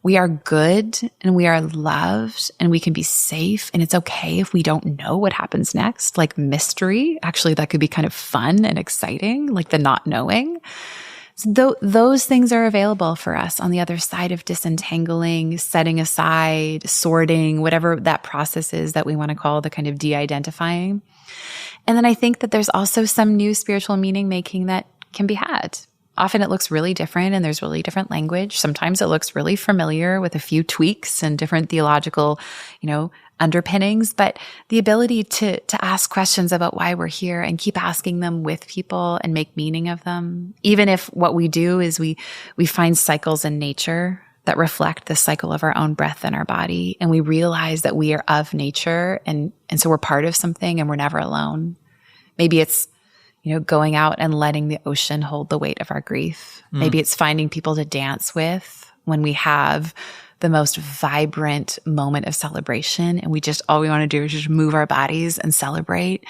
we are good and we are loved and we can be safe. And it's okay if we don't know what happens next, like mystery. Actually, that could be kind of fun and exciting, like the not knowing. So those things are available for us on the other side of disentangling, setting aside, sorting, whatever that process is that we want to call the kind of de-identifying. And then I think that there's also some new spiritual meaning making that can be had. Often it looks really different and there's really different language. Sometimes it looks really familiar with a few tweaks and different theological, underpinnings, but the ability to ask questions about why we're here and keep asking them with people and make meaning of them. Even if what we do is we find cycles in nature that reflect the cycle of our own breath in our body, and we realize that we are of nature and so we're part of something and we're never alone. Maybe it's going out and letting the ocean hold the weight of our grief. Maybe it's finding people to dance with when we have the most vibrant moment of celebration, and all we want to do is just move our bodies and celebrate.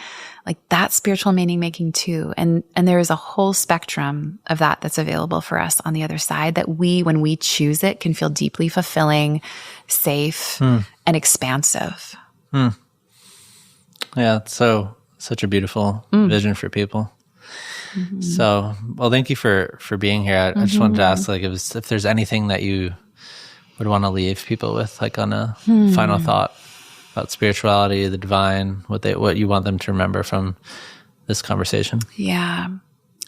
Like, that's spiritual meaning making too. And there is a whole spectrum of that that's available for us on the other side that when we choose it, can feel deeply fulfilling, safe, and expansive. Yeah, it's such a beautiful vision for people. So, well, thank you for being here. I just wanted to ask, like, if there's anything that you would want to leave people with, like, on a final thought about spirituality, the divine, what you want them to remember from this conversation. Yeah.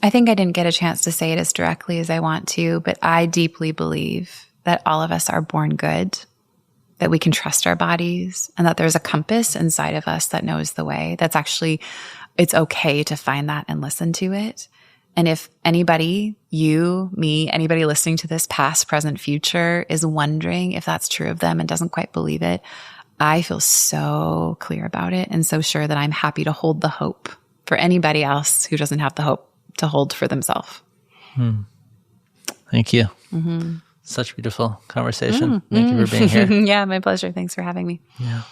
I think I didn't get a chance to say it as directly as I want to, but I deeply believe that all of us are born good, that we can trust our bodies, and that there's a compass inside of us that knows the way. That's actually, it's okay to find that and listen to it. And if anybody, you, me, anybody listening to this, past, present, future, is wondering if that's true of them and doesn't quite believe it, I feel so clear about it and so sure that I'm happy to hold the hope for anybody else who doesn't have the hope to hold for themselves. Thank you. Such a beautiful conversation. Thank you for being here. Yeah, my pleasure. Thanks for having me. Yeah.